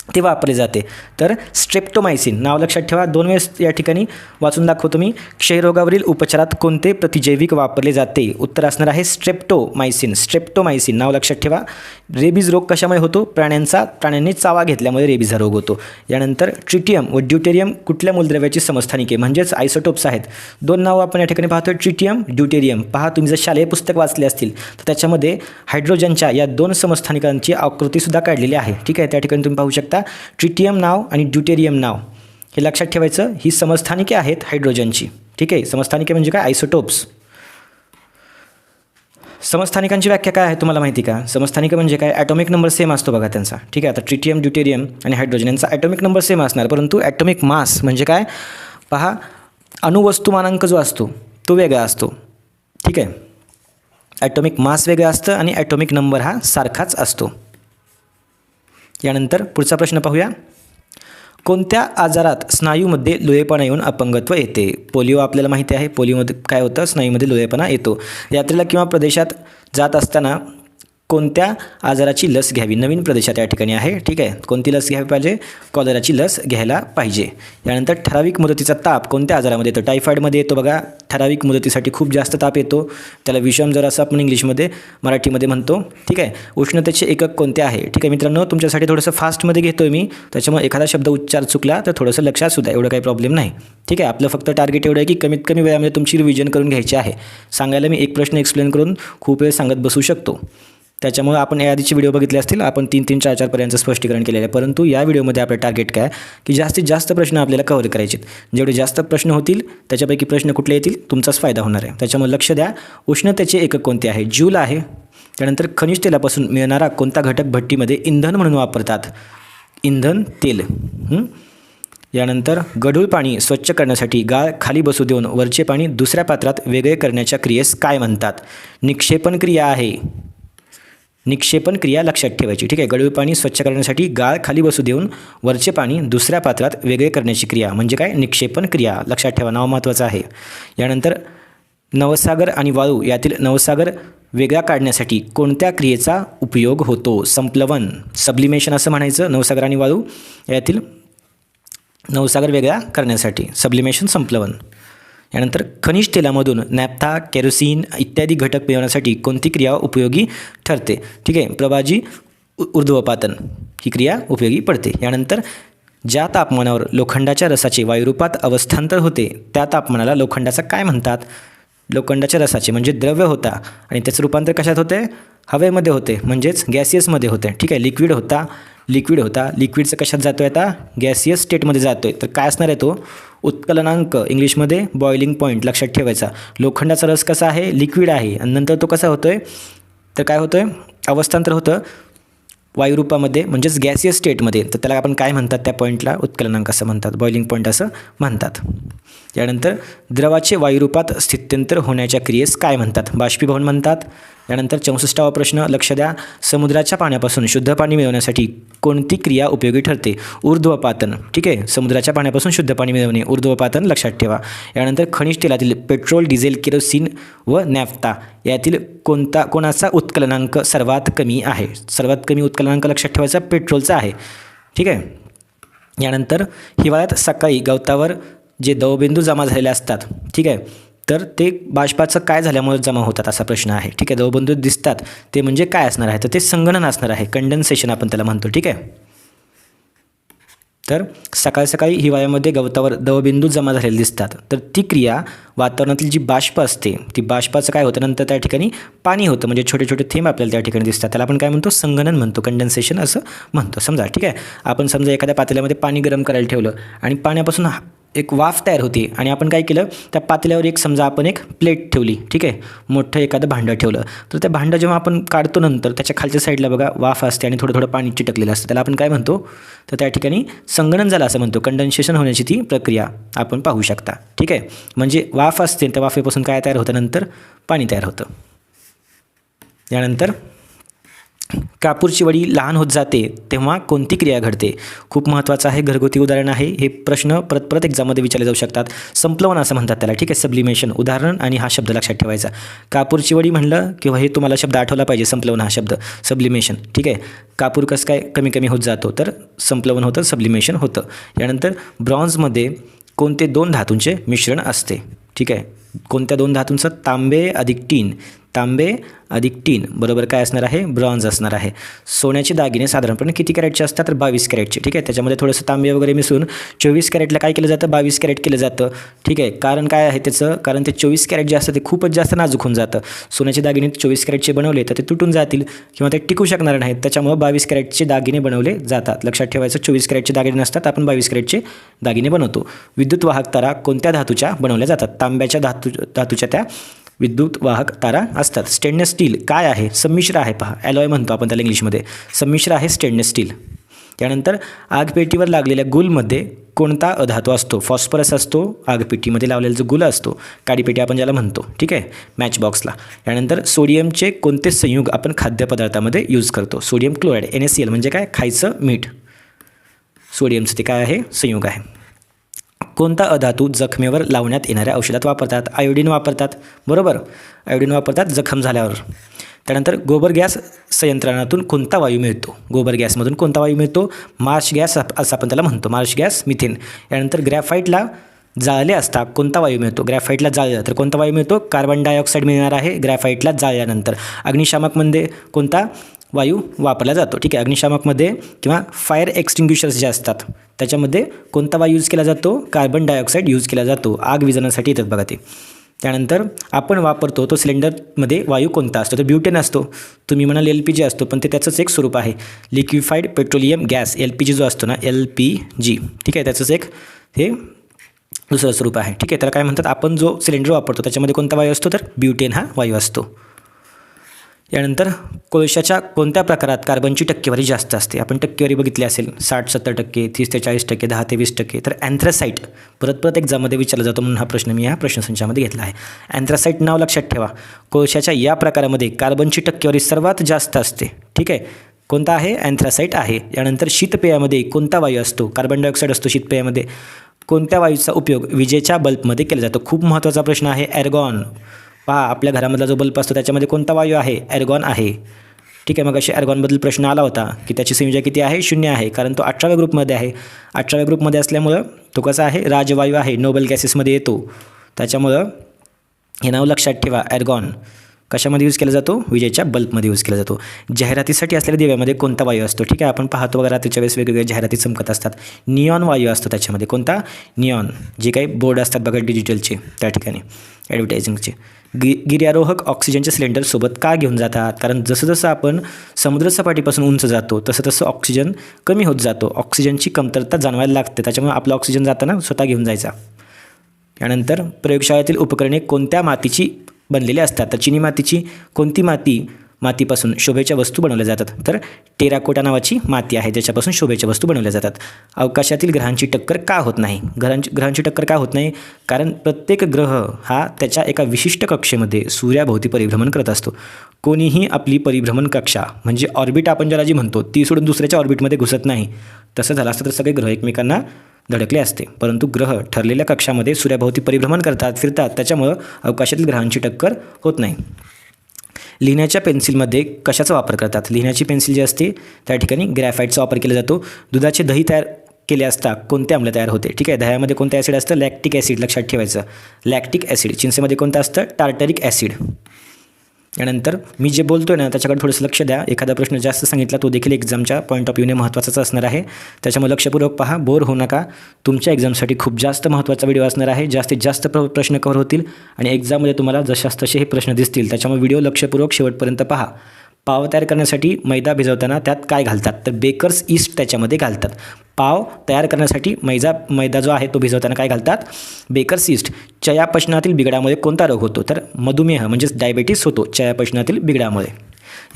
ते वापरले जाते, तर स्ट्रेप्टोमायसिन. नाव लक्षात ठेवा, 2 वेळेस या ठिकाणी वाचून दाखवतो मी. क्षयरोगावरील उपचारात कोणते प्रतिजैविक वापरले जाते, उत्तर असणार आहे स्ट्रेप्टोमायसिन नाव लक्षात ठेवा. रेबीज रोग कशामुळे होतो, प्राण्यांनी चावा घेतल्यामुळे रेबीज हा रोग होतो. यानंतर ट्रिटियम व ड्यूटेरियम कुठल्या मूलद्रव्याची समस्थानिके म्हणजेच आयसोटोप्स आहेत. 2 नावं आपण या ठिकाणी पाहतो, ट्रिटियम, ड्यूटेरियम. पहा, तुम्ही जर शालेय पुस्तक वाचले असतील तर त्याच्यामध्ये हायड्रोजनच्या या 2 समस्थानिकांची आकृतीसुद्धा काढलेली आहे, ठीक आहे, त्या ठिकाणी तुम्ही पाहू शकता. ट्रिटियम नाव आणि ड्यूटेरियम नाव हे लक्षात ठेवायचं, ही समस्थानिके आहेत हायड्रोजनची, ठीक आहे. समस्थानिके म्हणजे काय, आयसोटोप्स. समस्थानिकांची व्याख्या काय आहे तुम्हाला माहिती का, समस्थानिक म्हणजे काय, ॲटॉमिक नंबर सेम असतो बघा त्यांचा, ठीक आहे. आता ट्रिटियम, ड्यूटेरियम आणि हायड्रोजन यांचा ॲटॉमिक नंबर सेम असणार, परंतु ॲटॉमिक मास म्हणजे काय, पहा अणुवस्तुमानांक जो असतो तो वेगळा असतो, ठीक आहे. ॲटॉमिक मास वेगळं असतं आणि ॲटॉमिक नंबर हा सारखाच असतो. यानंतर पुढचा प्रश्न पाहूया. कोणत्या आजारात स्नायूमध्ये लोळेपणा येऊन अपंगत्व येते, पोलिओ आपल्याला माहिती आहे, पोलिओमध्ये काय होतं, स्नायूमध्ये लोळेपणा येतो. यात्रेला किंवा प्रदेशात जात असताना कोणत्या आजाराची लस घ्यावी, नवीन प्रदेशात या ठिकाणी आहे, ठीक आहे. कोणती लस घ्यावी पाहिजे, कॉलराची लस घ्यायला पाहिजे. यानंतर ठराविक मुदतीचा ताप कोणत्या आजारामध्ये येतो, टायफॉईडमध्ये येतो बघा, ठराविक मुदतीसाठी खूप जास्त ताप येतो, त्याला विषम जर असं आपण इंग्लिशमध्ये मराठीमध्ये म्हणतो, ठीक आहे. उष्णतेचे एकक कोणते आहे, ठीक आहे मित्रांनो, तुमच्यासाठी थोडंसं फास्टमध्ये घेतो मी, त्याच्यामुळे एखादा शब्द उच्चार चुकला तर थोडंसं लक्षात सुद्धा, एवढं काही प्रॉब्लेम नाही, ठीक आहे. आपलं फक्त टार्गेट एवढं आहे की कमीत कमी वेळामध्ये तुमची रिव्हिजन करून घ्यायची आहे. सांगायला मी एक प्रश्न एक्सप्लेन करून खूप वेळ सांगत बसू शकतो, त्याच्यामुळे आपण याआधीचे व्हिडिओ बघितले असतील, आपण 3-3, 4-4 पर्यंत स्पष्टीकरण केलेलं आहे, परंतु या व्हिडिओमध्ये आपलं टार्गेट काय की जास्तीत जास्त प्रश्न आपल्याला कव्हर करायचे आहेत. जेवढे जास्त प्रश्न होतील त्याच्यापैकी प्रश्न कुठले येतील तुमचाच फायदा होणार आहे, त्याच्यामुळे लक्ष द्या. उष्णतेचे एकक कोणते आहे, जूल आहे. त्यानंतर खनिज तेलापासून मिळणारा कोणता घटक भट्टीमध्ये इंधन म्हणून वापरतात, इंधन तेल. यानंतर गढूळ पाणी स्वच्छ करण्यासाठी गाळ खाली बसू देऊन वरचे पाणी दुसऱ्या पात्रात वेगळे करण्याच्या क्रियेस काय म्हणतात, निक्षेपण क्रिया आहे. निक्षेपण क्रिया लक्षात ठेवायची, ठीक आहे. गढूळ पाणी स्वच्छ करण्यासाठी गाळ खाली बसू देऊन वरचे पाणी दुसऱ्या पात्रात वेगळे करण्याची क्रिया म्हणजे काय, निक्षेपण क्रिया. लक्षात ठेवा, नाव महत्त्वाचं आहे. यानंतर नवसागर आणि वाळू यातील नवसागर वेगळा काढण्यासाठी कोणत्या क्रियेचा उपयोग होतो, संप्लवन, सब्लिमेशन असं म्हणायचं. नवसागर आणि वाळू यातील नवसागर वेगळा करण्यासाठी सब्लिमेशन, संप्लवन. यानंतर खनिज तेलामधून नॅफ्था, केरोसिन इत्यादी घटक मिळवण्यासाठी कोणती क्रिया उपयोगी ठरते, ठीक आहे. प्रभाजी ऊर्ध्वपातन ही क्रिया उपयोगी पडते. यानंतर ज्या तापमानावर लोखंडाच्या रसाचे वायुरूपात अवस्थांतर होते त्या तापमानाला लोखंडाचा काय म्हणतात, लोखंडाच्या रसाचे म्हणजे द्रव्य होता आणि त्याचं रूपांतर कशात होते, हवेमध्ये होते, म्हणजेच गॅसियसमध्ये होते, ठीक आहे. लिक्विड होता, लिक्विडचं कशात जातो आहे आता, गॅसियस स्टेटमध्ये जातो आहे, तर काय असणार आहे तो, उत्कलनांक, इंग्लिशमध्ये बॉइलिंग पॉईंट लक्षात ठेवायचा. लोखंडाचा रस कसा आहे, लिक्विड आहे आणि नंतर तो कसा होतो आहे, तर काय होतं आहे, अवस्थांतर होतं वायुरूपामध्ये म्हणजेच गॅसियस स्टेटमध्ये, तर त्याला आपण काय म्हणतात, त्या पॉईंटला उत्कलनांक असं म्हणतात, बॉइलिंग पॉईंट असं म्हणतात. यानंतर द्रवाचे वायुरूपात स्थित्यंतर होण्याच्या क्रियेस काय म्हणतात, बाष्पीभवन म्हणतात. यानंतर 64वा प्रश्न लक्ष द्या. समुद्राच्या पाण्यापासून शुद्ध पाणी मिळवण्यासाठी कोणती क्रिया उपयोगी ठरते? ऊर्ध्वपातन. ठीक आहे, समुद्राच्या पाण्यापासून शुद्ध पाणी मिळवणे, ऊर्ध्वपातन लक्षात ठेवा. यानंतर खनिज तेलातील पेट्रोल, डिझेल, केरोसिन व नॅफ्ता यातील कोणाचा उत्कलनांक सर्वात कमी आहे? सर्वात कमी उत्कलनांक लक्षात ठेवायचा पेट्रोलचा आहे. ठीक आहे. यानंतर हिवाळ्यात सकाळी गवतावर जे दवबिंदू जमा झालेले असतात, ठीक आहे, तर ते बाष्पाचं काय झाल्यामुळे जमा होतात असा प्रश्न आहे. ठीक आहे, दवबिंदू दिसतात ते म्हणजे काय असणार आहे? तर ते संगणन असणार आहे, कंडेन्सेशन आपण त्याला म्हणतो. ठीक आहे. तर सकाळी हिवाळ्यामध्ये गवतावर दवबिंदू जमा झालेले दिसतात, तर ती क्रिया वातावरणातील जी बाष्प असते ती बाष्पाचं काय होतं, नंतर त्या ठिकाणी पाणी होतं, म्हणजे छोटे छोटे थेंब आपल्याला त्या ठिकाणी दिसतात. त्याला आपण काय म्हणतो? संगणन म्हणतो, कंडेन्सेशन असं म्हणतो. समजा, ठीक आहे, आपण समजा एखाद्या पातेल्यामध्ये पाणी गरम करायला ठेवलं आणि पाण्यापासून एक वाफ तयार होते आणि आपण काय केलं, त्या पातेल्यावर समजा आपण एक प्लेट ठेवली. ठीक आहे, मोठं एखादं भांडं ठेवलं, तर त्या भांडं जेव्हा आपण काढतो नंतर त्याच्या खालच्या साईडला बघा वाफ असते आणि थोडं पाणी चिटकलेलं असतं, त्याला आपण काय म्हणतो? तर त्या ठिकाणी संगणन झालं असं म्हणतो. कंडेन्सेशन होण्याची ती प्रक्रिया आपण पाहू शकता. ठीक आहे, म्हणजे वाफ असते, त्या वाफेपासून काय तयार होतं? नंतर पाणी तयार होतं. यानंतर कापूरची वडी लहान होत जाते तेव्हा कोणती क्रिया घडते? खूप महत्त्वाचं आहे, घरगुती उदाहरण आहे. हे प्रश्न परत एक्झाममध्ये विचारले जाऊ शकतात. संप्लवन असं म्हणतात त्याला. ठीक आहे, सब्लिमेशन उदाहरण आणि हा शब्द लक्षात ठेवायचा. कापूरची वडी म्हणलं किंवा हे तुम्हाला शब्द आठवला पाहिजे, संप्लवन हा शब्द, सब्लिमेशन. ठीक आहे, कापूर कसं काय कमी होत जातो? तर संप्लवन होतं, सब्लिमेशन होतं. यानंतर ब्रॉन्झमध्ये कोणते 2 धातूंचे मिश्रण असते? ठीक आहे, कोणत्या 2 धातूंचं? तांबे अधिक टीन बरोबर काय असणार आहे? ब्रॉन्झ असणार आहे. सोन्याचे दागिने साधारणपणे किती कॅरेटचे असतात? तर 22 कॅरेटचे. ठीक आहे, त्याच्यामध्ये थोडंसं तांबे वगैरे मिसळून 24 कॅरेटला काय केलं जातं? 22 कॅरेट केलं जातं. ठीक आहे, कारण काय आहे त्याचं? कारण ते 24 कॅरेट जे असतं ते खूपच जास्त नाजूक होऊन जातं. सोन्याचे दागिने 24 कॅरेटचे बनवले तर ते तुटून जातील किंवा ते टिकू शकणार नाहीत, त्याच्यामुळे 22 कॅरेटचे दागिने बनवले जातात. लक्षात ठेवायचं, 24 कॅरेटचे दागिने नसतात, आपण 22 कॅरेटचे दागिने बनवतो. विद्युत वाहक तारा कोणत्या धातूच्या बनवल्या जातात? तांब्याच्या धातूच्या त्या विद्युत वाहक तारा असतात. स्टेनलेस स्टील काय आहे? संमिश्र आहे. पहा, ॲलॉय म्हणतो आपण त्याला इंग्लिशमध्ये. संमिश्र आहे स्टेनलेस स्टील. त्यानंतर आगपेटीवर लागलेल्या गुलमध्ये कोणता अधातू असतो? फॉस्फरस असतो. आगपेटीमध्ये लावलेला जो गुल असतो, काडीपेटी आपण ज्याला म्हणतो. ठीक आहे, मॅच बॉक्सला. यानंतर सोडियमचे कोणते संयुग आपण खाद्यपदार्थामध्ये यूज करतो? सोडियम क्लोराईड, NaCl म्हणजे काय? खायचं मीठ. सोडियमचं ते काय आहे? संयुग आहे. कोणता अधातू जखमेवर लावण्यात येणाऱ्या औषधात वापरतात? आयोडीन वापरतात. बरोबर, आयोडीन वापरतात जखम झाल्यावर. त्यानंतर गोबर गॅस संयंत्रणातून कोणता वायू मिळतो? गोबर गॅसमधून कोणता वायू मिळतो? मार्श गॅस असं आपण त्याला म्हणतो, मार्श गॅस, मिथेन. यानंतर ग्रॅफाईटला जाळले असता कोणता वायू मिळतो? ग्रॅफाईटला जाळलं तर कोणता वायू मिळतो? कार्बन डायऑक्साईड मिळणार आहे ग्रॅफाईटला जाळल्यानंतर. अग्निशामकमध्ये कोणता वायू वापरला जातो? ठीक आहे, अग्निशामकमध्ये किंवा फायर एक्सटिंग्विशर्स जे असतात त्याच्यामध्ये कोणता वायू यूज केला जातो? कार्बन डायऑक्साईड यूज केला जातो. आग विझवण्यासाठी येतात बघा ते. त्यानंतर आपण वापरतो तो सिलेंडरमध्ये वायू कोणता असतो? तर ब्युटेन असतो. तुम्ही म्हणाल LPG असतो, पण ते त्याचंच एक स्वरूप आहे, लिक्विफाईड पेट्रोलियम गॅस. LPG जो असतो ना, LPG, ठीक आहे, त्याचंच एक हे दुसरं स्वरूप आहे. ठीक आहे, त्याला काय म्हणतात? आपण जो सिलेंडर वापरतो त्याच्यामध्ये कोणता वायू असतो? तर ब्युटेन हा वायू असतो. यानंतर कोळशाच्या कोणत्या प्रकारात कार्बनची टक्केवारी जास्त असते? आपण टक्केवारी बघितली असेल, 60-70%, 30-40%, 10-20%. तर अँथ्रासाईट परत एक्झाममध्ये विचारला जातो म्हणून हा प्रश्न मी ह्या प्रश्नसंचामध्ये घेतला आहे. अँथ्रासाईट नाव लक्षात ठेवा. कोळशाच्या या प्रकारामध्ये कार्बनची टक्केवारी सर्वात जास्त असते. ठीक आहे, कोणता आहे? अँथ्रासाईट आहे. यानंतर शीतपेयामध्ये कोणता वायू असतो? कार्बन डायऑक्साईड असतो शीतपेयामध्ये. कोणत्या वायूचा उपयोग विजेच्या बल्बमध्ये केला जातो? खूप महत्त्वाचा प्रश्न आहे. ॲर्गॉन. पहा, आपल्या घरामधला जो बल्ब असतो त्याच्यामध्ये कोणता वायू आहे? ॲर्गॉन आहे. ठीक आहे, मग अशी ॲर्गॉनबद्दल प्रश्न आला होता की त्याची संयोजक किती आहे? 0 आहे, कारण तो 18व्या ग्रुपमध्ये आहे. 18व्या ग्रुपमध्ये असल्यामुळं तो कसा आहे? राजवायू आहे, नोबल गॅसेसमध्ये येतो. त्याच्यामुळं हे नाव लक्षात ठेवा. ॲर्गॉन कशामध्ये यूज केला जातो? विजेच्या बल्बमध्ये यूज केला जातो. जाहिरातीसाठी असलेल्या दिव्यामध्ये कोणता वायू असतो? ठीक आहे, आपण पाहतो बघा रात्रीच्या वेळेस वेगवेगळ्या जाहिराती चमकत असतात. निऑन वायू असतो त्याच्यामध्ये. कोणता? निऑन. जे काही बोर्ड असतात बघा डिजिटलचे त्या ठिकाणी ॲडव्हर्टायझिंगचे. गिर्यारोहक ऑक्सिजनच्या सिलेंडरसोबत का घेऊन जातात? कारण जसं आपण समुद्रसपाटीपासून उंच जातो तसं ऑक्सिजन कमी होत जातो. ऑक्सिजनची कमतरता जाणवायला लागते, त्याच्यामुळे आपलं ऑक्सिजन जाताना स्वतः घेऊन जायचा. यानंतर प्रयोगशाळेतील उपकरणे कोणत्या मातीची बनलेली असतात? तर चिनी मातीची. कोणती माती मातीपासून शोभेच्या वस्तू बनवल्या जातात? तर टेराकोटा नावाची माती आहे ज्याच्यापासून शोभेच्या वस्तू बनवल्या जातात. अवकाशातील ग्रहांची टक्कर का होत नाही? ग्रहांची टक्कर का होत नाही? कारण प्रत्येक ग्रह हा त्याच्या एका विशिष्ट कक्षेमध्ये सूर्याभोवती परिभ्रमण करत असतो. कोणीही आपली परिभ्रमण कक्षा म्हणजे ऑर्बिट आपण ज्याला जी म्हणतो ती सोडून दुसऱ्याच्या ऑर्बिटमध्ये घुसत नाही. तसं झालं असतं तर सगळे ग्रह एकमेकांना धडकले असते. परंतु ग्रह ठरलेल्या कक्षामध्ये सूर्याभोवती परिभ्रमण करतात, फिरतात, त्याच्यामुळं अवकाशातील ग्रहांची टक्कर होत नाही. लिहिण्याच्या पेन्सिलमध्ये कशाचा वापर करतात? लिहिण्याची पेन्सिल जी असते त्या ठिकाणी ग्रॅफाईटचा वापर केला जातो. दुधाचे दही तयार केले असता कोणते आम्ल तयार होते? ठीक आहे, दह्यामध्ये कोणतं ॲसिड असतं? Lactic acid. लक्षात ठेवायचं, लॅक्टिक ॲसिड. चिंचेमध्ये कोणतं असतं? Tartaric acid. यानंतर मी जे बोलतो आहे ना त्याच्याकडे थोडंसं लक्ष द्या. एखादा प्रश्न जास्त सांगितला तो देखील एक्झामच्या पॉईंट ऑफ व्ह्यूने महत्त्वाचाच असणार आहे. त्याच्यामुळे लक्षपूर्वक पहा, बोर होऊ नका. तुमच्या एक्झामसाठी खूप जास्त महत्त्वाचा व्हिडिओ असणार आहे. जास्तीत जास्त प्रश्न कव्हर होतील आणि एक्झाममध्ये तुम्हाला जशास तसे हे प्रश्न दिसतील. त्याच्यामुळे व्हिडिओ लक्षपूर्वक शेवटपर्यंत पहा. पाव तयार करण्यासाठी मैदा भिजवताना त्यात काय घालतात? तर बेकर्स ईस्ट त्याच्यामध्ये घालतात. पाव तयार करण्यासाठी मैदा जो आहे तो भिजवताना काय घालतात? Bakers east. चयापचनातील बिघाडामुळे कोणता रोग होतो? तर मधुमेह म्हणजेच डायबेटीस होतो चयापचनातील बिघाडामुळे.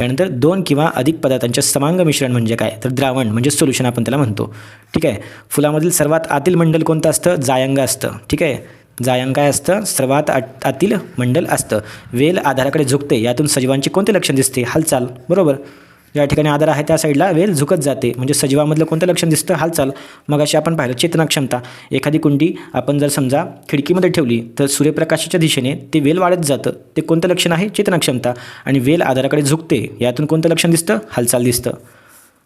यानंतर 2 किंवा अधिक पदार्थांचे समांग मिश्रण म्हणजे काय? तर द्रावण म्हणजे सोल्युशन आपण त्याला म्हणतो. ठीक आहे. फुलामधील सर्वात आतील मंडल कोणतं असतं? जायंग असतं. ठीक आहे, जायंग काय असतं? सर्वात आतील मंडल असतं. वेल आधाराकडे झुकते, यातून सजीवांची कोणते लक्षण दिसते? हालचाल. बरोबर, ज्या ठिकाणी आधार आहे त्या साईडला वेल झुकत जाते, म्हणजे सजीवामधलं कोणतं लक्षण दिसतं? हालचाल. मग अशी आपण पाहिलं चेतना क्षमता. एखादी कुंडी आपण जर समजा खिडकीमध्ये ठेवली तर सूर्यप्रकाशाच्या दिशेने ते वेल वाढत जातं. ते कोणतं लक्षण आहे? चेतना क्षमता. आणि वेल आधाराकडे झुकते, यातून कोणतं लक्षण दिसतं? हालचाल दिसतं.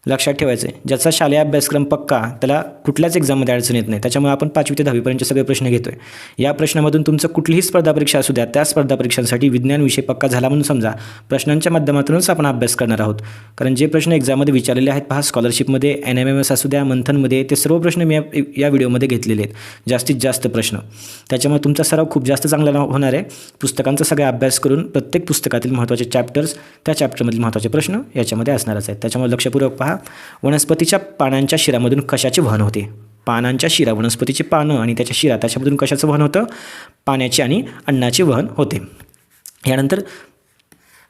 लक्षात ठेवायचं आहे, ज्याचा शालेय अभ्यासक्रम पक्का त्याला कुठल्याच एक्झाममध्ये अडचण येत नाही. त्याच्यामुळे आपण 5वी ते 10वीपर्यंतचे सगळे प्रश्न घेतो आहे. या प्रश्नामधून तुमचं कुठलीही स्पर्धा परीक्षा असू द्या, त्या स्पर्धा परीक्षांसाठी विज्ञान विषय पक्का झाला म्हणून समजा. प्रश्नांच्या माध्यमातूनच आपण अभ्यास करणार आहोत. कारण जे प्रश्न एक्झाममध्ये विचारलेले आहेत पहा, स्कॉलरशिपमध्ये, NMMS असू द्या, मंथनमध्ये, ते सर्व प्रश्न मी या व्हिडिओमध्ये घेतलेले आहेत. जास्तीत जास्त प्रश्न. त्याच्यामुळे तुमचा सराव खूप जास्त चांगला होणार आहे. पुस्तकांचा सगळा अभ्यास करून प्रत्येक पुस्तकातील महत्त्वाचे चॅप्टर्स, त्या चॅप्टरमधील महत्त्वाचे प्रश्न याच्यामध्ये असणारच आहेत. त्याच्यामुळे लक्षपूर्वक पहा. वनस्पतीच्या पानांच्या शिरामधून कशाचे वहन होते? पानांच्या शिरा, वनस्पतीची पानं आणि त्याच्या शिरा, त्याच्यामधून कशाचं वहन होतं? पाण्याचे आणि अन्नाचे वहन होते. यानंतर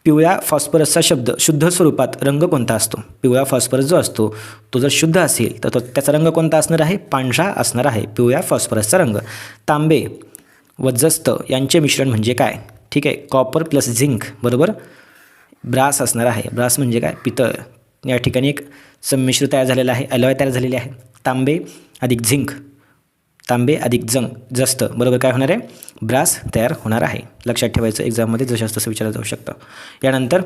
पिवळ्या फॉस्फरसचा शब्द शुद्ध स्वरूपात रंग कोणता असतो? पिवळा फॉस्फरस जो असतो तो जर शुद्ध असेल तर त्याचा रंग कोणता असणार आहे? पांढरा असणार आहे, पिवळ्या फॉस्फरसचा रंग. तांबे व जस्त यांचे मिश्रण म्हणजे काय? ठीक आहे, कॉपर प्लस झिंक. बरोबर, ब्रास असणार आहे. ब्रास म्हणजे काय? पितळ. या ठिकाणी एक संमिश्र तयार झालेला आहे, अलॉय तयार झालेले आहे. तांबे अधिक झिंक, तांबे अधिक जस्त, बरोबर काय होणार आहे? ब्रास तयार होणार आहे. लक्षात ठेवायचं, एक्झाममध्ये जशास तसं विचारलं जाऊ शकतं. यानंतर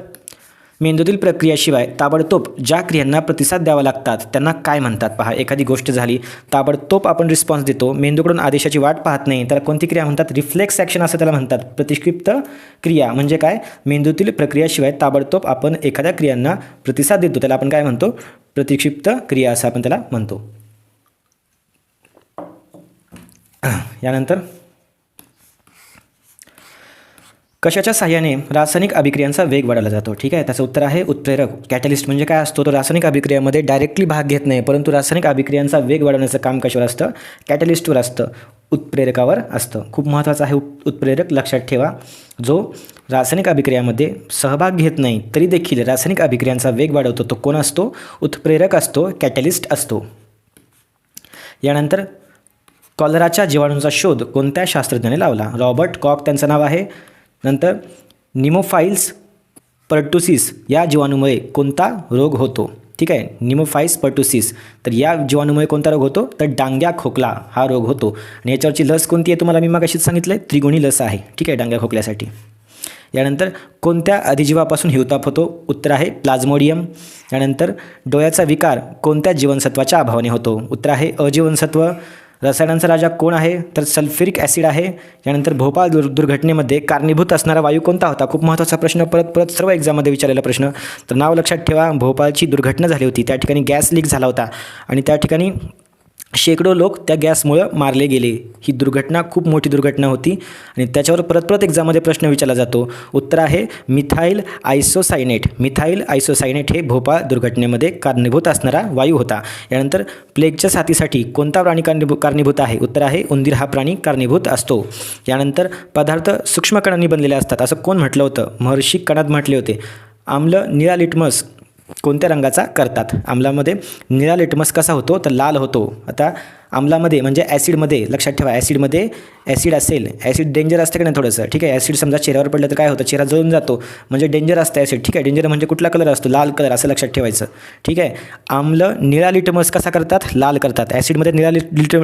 मेंदूतील प्रक्रियाशिवाय ताबडतोब ज्या क्रियांना प्रतिसाद द्यावा लागतात त्यांना काय म्हणतात? पहा, एखादी गोष्ट झाली, ताबडतोब आपण रिस्पॉन्स देतो, मेंदूकडून आदेशाची वाट पाहत नाही, त्याला कोणती क्रिया म्हणतात? रिफ्लेक्स ॲक्शन असं त्याला म्हणतात. प्रतिक्षिप्त क्रिया म्हणजे काय? मेंदूतील प्रक्रियाशिवाय ताबडतोब आपण एखाद्या क्रियांना प्रतिसाद देतो, त्याला आपण काय म्हणतो? प्रतिक्षिप्त क्रिया असं आपण त्याला म्हणतो. यानंतर कशाच्या साहाय्याने रासायनिक अभिक्रियांचा वेग वाढवला जातो? ठीक आहे, त्याचं उत्तर आहे उत्प्रेरक. कॅटलिस्ट म्हणजे काय असतो? तो रासायनिक अभिक्रियामध्ये डायरेक्टली भाग घेत नाही, परंतु रासायनिक अभिक्रियांचा वेग वाढवण्याचं काम कशावर असतं? कॅटलिस्टवर असतं, उत्प्रेरकावर असतं. खूप महत्त्वाचं आहे उत्प्रेरक, लक्षात ठेवा. जो रासायनिक अभिक्रियामध्ये सहभाग घेत नाही तरी देखील रासायनिक अभिक्रियांचा वेग वाढवतो तो कोण असतो? उत्प्रेरक असतो, कॅटलिस्ट असतो. यानंतर कॉलराच्या जीवाणूंचा शोध कोणत्या शास्त्रज्ञाने लावला? रॉबर्ट कॉक त्यांचं नाव आहे. नंतर निमोफाइल्स पर्टुसिस या जीवाणूमुळे कोणता रोग होतो? ठीक आहे, निमोफाइल्स पर्टुसिस, तर या जीवाणूमुळे कोणता रोग होतो? तर डांग्या खोकला हा रोग होतो. आणि याच्यावरची लस कोणती आहे तुम्हाला मी मगाशीच सांगितलं आहे? त्रिगुणी लस आहे. ठीक आहे, डांग्या खोकल्यासाठी. यानंतर कोणत्या अधिजीवापासून हिवताप होतो? उत्तर आहे प्लाझ्मोडियम. यानंतर डोळ्याचा विकार कोणत्या जीवनसत्वाच्या अभावाने होतो? उत्तर आहे अजीवनसत्व. रसायनांचा राजा कोण आहे? तर सल्फ्युरिक ॲसिड आहे. यानंतर भोपाळ दुर्घटनेमध्ये कारणीभूत असणारा वायू कोणता होता? खूप महत्त्वाचा प्रश्न, परत सर्व एक्झाममध्ये विचारलेला प्रश्न. तर नाव लक्षात ठेवा, भोपाळची दुर्घटना झाली होती, त्या ठिकाणी गॅस लीक झाला होता आणि त्या ठिकाणी शेकडो लोक त्या गॅसमुळं मारले गेले. ही दुर्घटना खूप मोठी दुर्घटना होती आणि त्याच्यावर परत एक्झाममध्ये प्रश्न विचारला जातो. उत्तर आहे मिथाईल आयसोसायनेट. मिथाईल आयसोसायनेट हे भोपाळ दुर्घटनेमध्ये कारणीभूत असणारा वायू होता. यानंतर प्लेगच्या साथीसाठी कोणता प्राणी कारणीभूत आहे? उत्तर आहे उंदीर हा प्राणी कारणीभूत असतो. यानंतर पदार्थ सूक्ष्म कणांनी बनलेले असतात असं कोण म्हटलं होतं? महर्षी कणाद म्हटले होते. आम्ल निळा लिटमस कोणत्या रंगाचा करतात? आम्लामध्ये निळा लिटमस कसा होतो तर लाल होतो. आता आम्लामध्ये म्हणजे ॲसिडमध्ये लक्षात ठेवा, ॲसिडमध्ये ॲसिड असेल, ॲसिड डेंजर असतं की नाही थोडंसं, ठीक आहे. ॲसिड समजा चेहऱ्यावर पडलं तर काय होतं, चेहरा जळून जातो, म्हणजे डेंजर असतं ॲसिड, ठीक आहे. डेंजर म्हणजे कुठला कलर असतो, लाल कलर, असं लक्षात ठेवायचं, ठीक आहे. आम्ल निळा लिटमस कसा करतात, लाल करतात. ॲसिडमध्ये निळा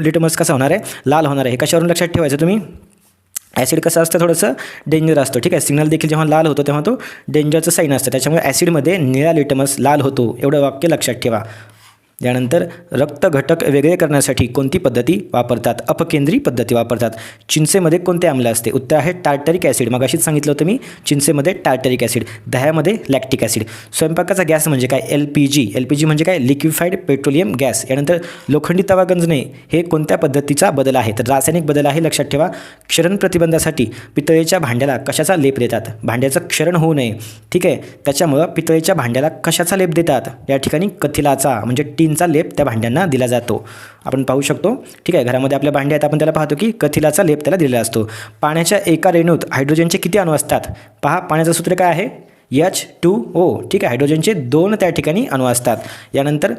लिटमस कसा होणार आहे, लाल होणार आहे. हे कशावरून लक्षात ठेवायचं तुम्ही, ॲसिड कसं असतं थोडंसं डेंजर असतं, ठीक आहे. सिग्नल देखील जेव्हा लाल होतो तेव्हा तो डेंजरचं साईन असतं, त्याच्यामुळे ॲसिडमध्ये निळा लिटमस लाल होतो, एवढं वाक्य लक्षात ठेवा. त्यानंतर रक्त घटक वेगळे करण्यासाठी कोणती पद्धती वापरतात? अपकेंद्री पद्धती वापरतात. चिंचेमध्ये कोणते आम्ल असते? उत्तर आहे टार्टरिक ॲसिड. मगाशीच सांगितलं होतं मी, चिंचेमध्ये टार्टरिक ॲसिड, दह्यामध्ये लॅक्टिक ॲसिड. स्वयंपाकाचा गॅस म्हणजे काय? LPG. LPG म्हणजे काय? Liquefied petroleum gas. यानंतर लोखंडी तवा गंजणे हे कोणत्या पद्धतीचा बदल आहे? तर रासायनिक बदल आहे, लक्षात ठेवा. क्षरण प्रतिबंधासाठी पितळेच्या भांड्याला कशाचा लेप देतात? भांड्याचं क्षरण होऊ नये, ठीक आहे, त्याच्यामुळं पितळेच्या भांड्याला कशाचा लेप देतात? या ठिकाणी कथिलाचा म्हणजे टीनचा लेप त्या भांड्यांना दिला जातो. आपण पाहू शकतो, ठीक आहे. घरामध्ये आपल्या भांडे आहेत, आपण त्याला पाहतो की कथिलाचा लेप त्याला दिलेला असतो. पाण्याच्या एका रेणूत हायड्रोजनचे किती अणू असतात? पहा, पाण्याचं सूत्र काय आहे? H2O, ठीक आहे. हायड्रोजनचे 2 त्या ठिकाणी अणू असतात. यानंतर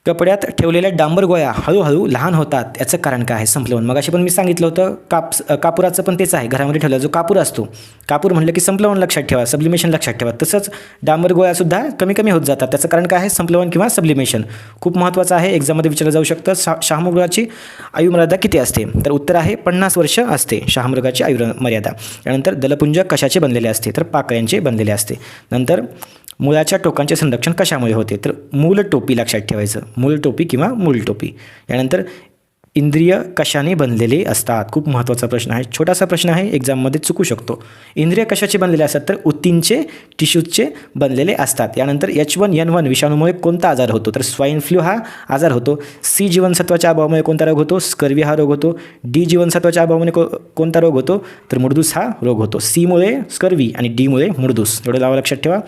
कपड्यात ठेवलेल्या डांबर गोळ्या हळूहळू लहान होतात, याचं कारण काय आहे? संपलवन. मगाशी पण मी सांगितलं होतं, कापुराचं पण तेच आहे. घरामध्ये ठेवलेला जो कापूर असतो, कापूर म्हटलं की संपलवन लक्षात ठेवा, सब्लिमेशन लक्षात ठेवा. तसंच डांबर गोळ्यासुद्धा कमी कमी होत जातात, त्याचं कारण काय आहे? संपलवन किंवा सब्लिमेशन. खूप महत्त्वाचं आहे, एक्झाममध्ये विचारलं जाऊ शकतं. शहामृगाची आयुर्मर्यादा किती असते? तर उत्तर आहे 50 वर्ष असते शहामृगाची आयुर्मर्यादा. त्यानंतर दलपुंज कशाचे बनलेले असते? तर पाकळ्यांचे बनलेले असते. नंतर मुळाच्या टोकांचे संरक्षण कशामुळे होते? तर मूल टोपी लक्षात ठेवायचं, मूल टोपी किंवा मूल टोपी. यानंतर इंद्रिय कशाने बनलेले असतात? खूप महत्त्वाचा प्रश्न आहे, छोटासा प्रश्न आहे, एक्झाममध्ये चुकू शकतो. इंद्रिय कशाचे बनलेले असतात? तर ऊतींचे, टिश्यूजचे बनलेले असतात. यानंतर H1N1 विषाणूमुळे कोणता आजार होतो? तर स्वाईन फ्लू हा आजार होतो. C जीवनसत्वाच्या अभावामुळे कोणता रोग होतो? स्कर्वी हा रोग होतो. D जीवनसत्वाच्या अभावामुळे कोणता रोग होतो? तर मुडदूस हा रोग होतो. C मुळे स्कर्वी आणि D मुळे मुडदूस, एवढं लावा लक्षात ठेवा.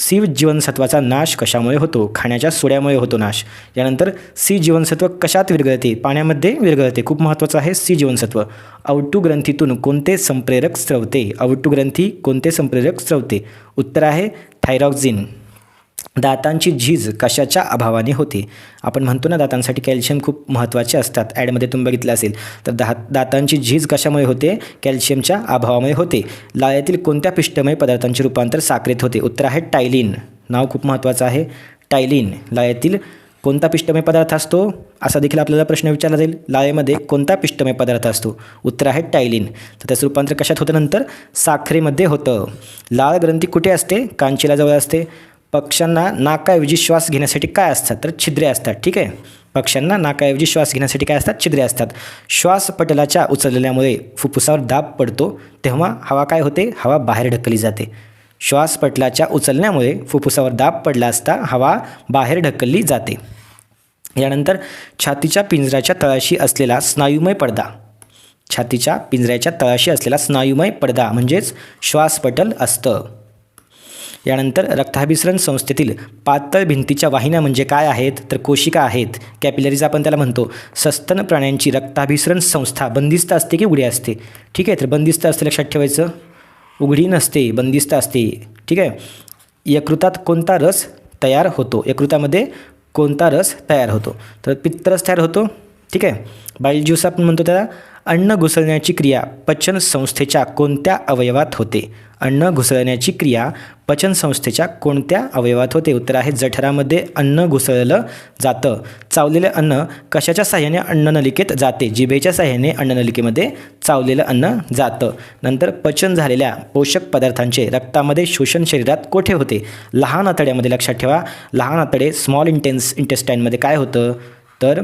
C जीवनसत्वाचा नाश कशामुळे होतो? खाण्याच्या सोड्यामुळे होतो नाश. यानंतर C जीवनसत्व कशात विरघळते? पाण्यामध्ये विरघळते. खूप महत्त्वाचं आहे C जीवनसत्व. अवटू ग्रंथीतून कोणते संप्रेरक स्रवते? अवटू ग्रंथी कोणते संप्रेरक स्रवते? उत्तर आहे थायरॉक्झिन. दातांची झीज कशाच्या अभावाने होते? आपण म्हणतो ना, दातांसाठी कॅल्शियम खूप महत्त्वाचे असतात. ॲडमध्ये तुम्ही बघितलं असेल तर दातांची झीज कशामुळे होते? कॅल्शियमच्या अभावामुळे होते. लाळेतील कोणत्या पिष्टमय पदार्थांचे रूपांतर साखरेत होते? उत्तर आहे टायलिन. नाव खूप महत्त्वाचं आहे, टायलिन. लाळेतील कोणता पिष्टमय पदार्थ असतो असा देखील आपल्याला प्रश्न विचारला जाईल. लाळेमध्ये कोणता पिष्टमय पदार्थ असतो? उत्तर आहे टायलिन. तर त्याचं रूपांतर कशात होतं? नंतर साखरेमध्ये होतं. लाळ ग्रंथी कुठे असते? कांचीलाजवळ असते. पक्ष्यांना नाकाऐवजी श्वास घेण्यासाठी काय असतात? तर छिद्रे असतात, ठीक आहे. पक्ष्यांना नाकाऐवजी श्वास घेण्यासाठी काय असतात? छिद्रे असतात. श्वासपटलाच्या उचलल्यामुळे फुफ्फुसावर दाब पडतो, तेव्हा हवा काय होते? हवा बाहेर ढकलली जाते. श्वासपटलाच्या उचलण्यामुळे फुफ्फुसावर दाब पडला असता हवा बाहेर ढकलली जाते. यानंतर छातीच्या पिंजऱ्याच्या तळाशी असलेला स्नायुमय पडदा, छातीच्या पिंजऱ्याच्या तळाशी असलेला स्नायुमय पडदा म्हणजेच श्वासपटल असतं. यानंतर रक्ताभिसरण संस्थेतील पातळ भिंतीच्या वाहिन्या म्हणजे काय आहेत? तर कोशिका आहेत, कॅपिलरीज आपण त्याला म्हणतो. सस्तन प्राण्यांची रक्ताभिसरण संस्था बंदिस्त असते की उघडी असते? ठीक आहे, तर बंदिस्त असते, लक्षात ठेवायचं. उघडी नसते, बंदिस्त असते, ठीक आहे. यकृतात कोणता रस तयार होतो? यकृतामध्ये कोणता रस तयार होतो? तर पित्तरस तयार होतो, ठीक आहे. बाईल ज्यूस आपण म्हणतो त्याला. अन्न घुसळण्याची क्रिया पचन संस्थेच्या कोणत्या अवयवात होते? अन्न घुसळण्याची क्रिया पचन संस्थेच्या कोणत्या अवयवात होते? उत्तर आहे जठरामध्ये अन्न घुसळलं जातं. चावलेलं अन्न कशाच्या साह्याने अन्ननलिकेत जाते? जिभेच्या साह्याने अन्ननलिकेमध्ये चावलेलं अन्न जातं. नंतर पचन झालेल्या पोषक पदार्थांचे रक्तामध्ये शोषण शरीरात कोठे होते? लहान आतड्यामध्ये, लक्षात ठेवा. लहान आतडे स्मॉल इंटेस्टाईनमध्ये काय होतं? तर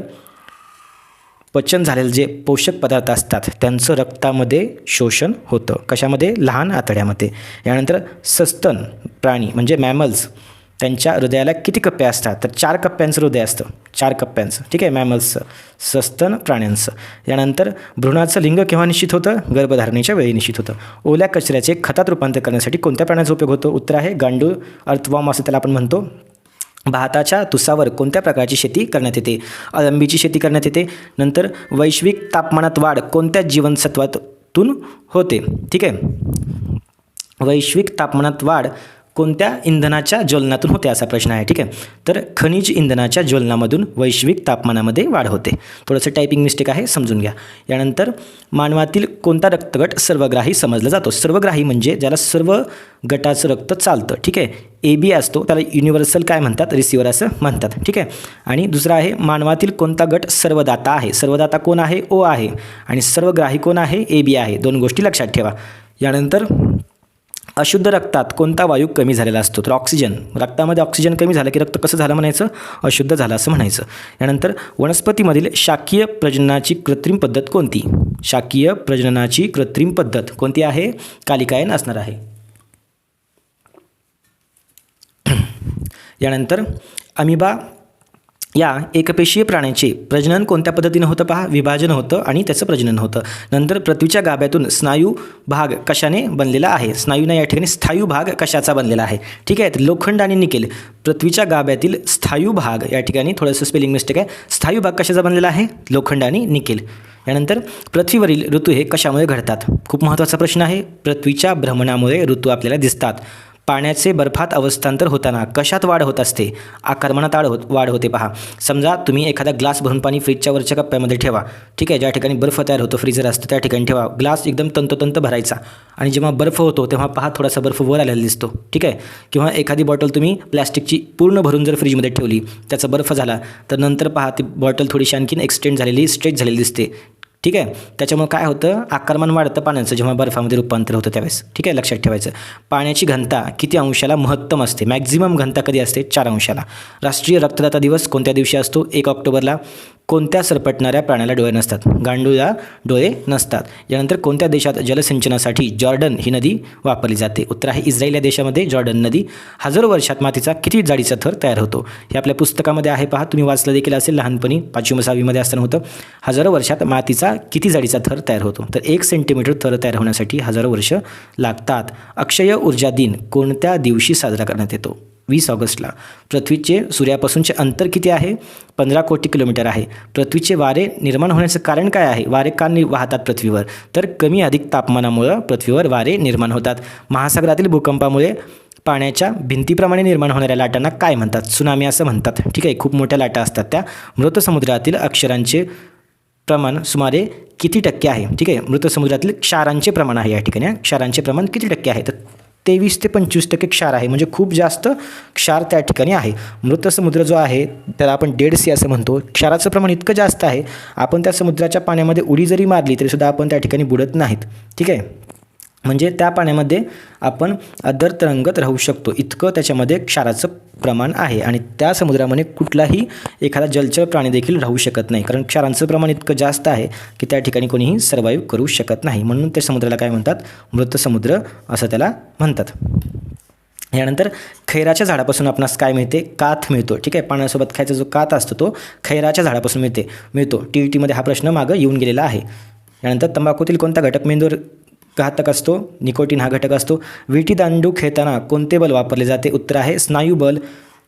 पचन झालेले जे पोषक पदार्थ असतात त्यांचं रक्तामध्ये शोषण होतं. कशामध्ये? लहान आतड्यामध्ये. यानंतर सस्तन प्राणी म्हणजे मॅमल्स, त्यांच्या हृदयाला किती कप्पे असतात? तर 4 कप्प्यांचं हृदय असतं, 4 कप्प्यांचं, ठीक आहे, मॅमल्सचं, सस्तन प्राण्यांचं. यानंतर भ्रूणाचं लिंग केव्हा निश्चित होतं? गर्भधारणेच्या वेळी निश्चित होतं. ओल्या कचऱ्याचे खतात रूपांतर करण्यासाठी कोणत्या प्राण्याचा उपयोग होतो? उत्तर आहे गांडूळ, अर्थवॉर्म असं त्याला आपण म्हणतो. भाताच्या तुसावर कोणत्या प्रकारची शेती करण्यात येते? अळंबीची शेती करण्यात येते. नंतर वैश्विक तापमानात वाढ कोणत्या जीवनसत्वातून होते? ठीक आहे, वैश्विक तापमानात वाढ कोणत्या इंधनाच्या ज्वलनातून होते असा प्रश्न आहे. ठीक आहे, तर खनिज इंधनाच्या ज्वलनामधून वैश्विक तापमानामध्ये वाढ होते. थोडंसं टायपिंग मिस्टेक आहे, समजून घ्या. यानंतर मानवातील कोणता रक्तगट सर्वग्राही समजला जातो? सर्वग्राही म्हणजे ज्याला सर्व गटाचं रक्त चालतं. ठीक आहे, AB असतो त्याला युनिव्हर्सल काय म्हणतात? रिसिव्हर असं म्हणतात. ठीक आहे, आणि दुसरा आहे मानवातील कोणता गट सर्वदाता आहे? सर्वदाता कोण आहे? O आहे. आणि सर्वग्राही कोण आहे? AB आहे. 2 गोष्टी लक्षात ठेवा. यानंतर अशुद्ध रक्तात कोणता वायू कमी झालेला असतो? तर ऑक्सिजन. रक्तामध्ये ऑक्सिजन कमी झालं की रक्त कसं झालं म्हणायचं? अशुद्ध झालं असं म्हणायचं. यानंतर वनस्पतीमधील शाकीय प्रजननाची कृत्रिम पद्धत कोणती? शाकीय प्रजननाची कृत्रिम पद्धत कोणती आहे? कालिकायन असणार आहे. यानंतर अमिबा या एकपेशीय प्राण्याचे प्रजनन कोणत्या पद्धतीनं होतं? पहा, विभाजन होतं आणि त्याचं प्रजनन होतं. नंतर पृथ्वीच्या गाभ्यातून स्नायू भाग कशाने बनलेला आहे? स्नायू नाही, या ठिकाणी स्थायू भाग कशाचा बनलेला आहे? ठीक आहे, तर लोखंड आणि निकेल. पृथ्वीच्या गाभ्यातील स्थायू भाग, या ठिकाणी थोडंसं स्पेलिंग मिस्टेक आहे. स्थायू भाग कशाचा बनलेला आहे? लोखंड आणि निकेल. यानंतर पृथ्वीवरील ऋतू हे कशामुळे घडतात? खूप महत्त्वाचा प्रश्न आहे. पृथ्वीच्या भ्रमणामुळे ऋतू आपल्याला दिसतात. पाण्याचे बर्फात अवस्थांतर होताना कशात वाढ होत असते? आकारमनात वाढ होते. पहा, समजा तुम्ही एखादा ग्लास भरून पाणी फ्रीजच्या वरच्या कप्प्यामध्ये ठेवा. ठीक आहे, ज्या ठिकाणी बर्फ तयार होतो, फ्रीजर असतं त्या ठिकाणी ठेवा. ग्लास एकदम तंतोतंत भरायचा आणि जेव्हा बर्फ होतो तेव्हा पहा थोडासा बर्फ वर आलेला दिसतो. ठीक आहे, किंवा एखादी बॉटल तुम्ही प्लॅस्टिकची पूर्ण भरून जर फ्रीजमध्ये ठेवली, त्याचा बर्फ झाला तर नंतर पहा ती बॉटल थोडीशी आणखीन एक्सटेंड झालेली, स्ट्रेच झालेली दिसते. ठीक आहे, त्याच्यामुळे काय होतं? आकारमान वाढतं पाण्याचं जेव्हा बर्फामध्ये रूपांतर होतं त्यावेळेस. ठीक आहे, लक्षात ठेवायचं. पाण्याची घनता किती अंशाला महत्तम असते? मॅक्झिमम घनता कधी असते? 4 अंशाला. राष्ट्रीय रक्तदाता दिवस कोणत्या दिवशी असतो? 1 ऑक्टोबरला. कोणत्या सरपटणाऱ्या प्राण्याला डोळे नसतात? गांडूळला डोळे नसतात. यानंतर कोणत्या देशात जलसिंचनासाठी जॉर्डन ही नदी वापरली जाते? उत्तर आहे इस्रायल या देशामध्ये जॉर्डन नदी. हजारो वर्षात मातीचा किती जाडीचा थर तयार होतो? हे आपल्या पुस्तकामध्ये आहे. पहा, तुम्ही वाचलं देखील असेल लहानपणी, 5वी 6वीमध्ये असताना होतं. हजारो वर्षात मातीचा किती जाडीचा थर तयार होतो? तर 1 सेंटीमीटर थर तयार होण्यासाठी हजारो वर्ष लागतात. अक्षय ऊर्जा दिन कोणत्या दिवशी साजरा करण्यात येतो? 20 ऑगस्टला. पृथ्वीचे सूर्यापासूनचे अंतर किती आहे? 15 कोटी किलोमीटर आहे. पृथ्वीचे वारे निर्माण होण्याचं कारण काय आहे? वारे का वाहतात पृथ्वीवर? तर कमी अधिक तापमानामुळे पृथ्वीवर वारे निर्माण होतात. महासागरातील भूकंपामुळे पाण्याच्या भिंतीप्रमाणे निर्माण होणाऱ्या लाटांना काय म्हणतात? त्सुनामी असं म्हणतात. ठीक आहे, खूप मोठ्या लाटा असतात त्या. मृत समुद्रातील अक्षरांचे प्रमाण सुमारे किती टक्के आहे? ठीक आहे, मृत समुद्रातील क्षारांचे प्रमाण आहे या ठिकाणी. क्षारांचे प्रमाण किती टक्के आहे? तर 23 ते 25% क्षार आहे, म्हणजे खूप जास्त क्षार त्या ठिकाणी आहे. मृत समुद्र जो आहे त्याला आपण डेड सी असं म्हणतो. क्षाराचं प्रमाण इतकं जास्त आहे, आपण त्या समुद्राच्या पाण्यामध्ये उडी जरी मारली तरीसुद्धा आपण त्या ठिकाणी बुडत नाहीत. ठीक आहे, म्हणजे त्या पाण्यामध्ये आपण अदर तरंगत राहू शकतो, इतकं त्याच्यामध्ये क्षाराचं प्रमाण आहे. आणि त्या समुद्रामध्ये कुठलाही एखादा जलचर प्राणी देखील राहू शकत नाही, कारण क्षारांचं प्रमाण इतकं जास्त आहे की त्या ठिकाणी कोणीही सर्वाईव्ह करू शकत नाही. म्हणून त्या समुद्राला काय म्हणतात? मृत समुद्र असं त्याला म्हणतात. यानंतर खैराच्या झाडापासून आपणास काय मिळते? काथ मिळतो. ठीक आहे, पाण्यासोबत खायचा जो काथ असतो तो खैराच्या झाडापासून मिळतो. TETमध्ये हा प्रश्न मागं येऊन गेलेला आहे. यानंतर तंबाखूतील कोणता घटक मेंदूवर घातक असतो? निकोटीन हा घटक असतो. विटी दांडू खेळताना कोणते बल वापरले जाते? उत्तर आहे स्नायू बल.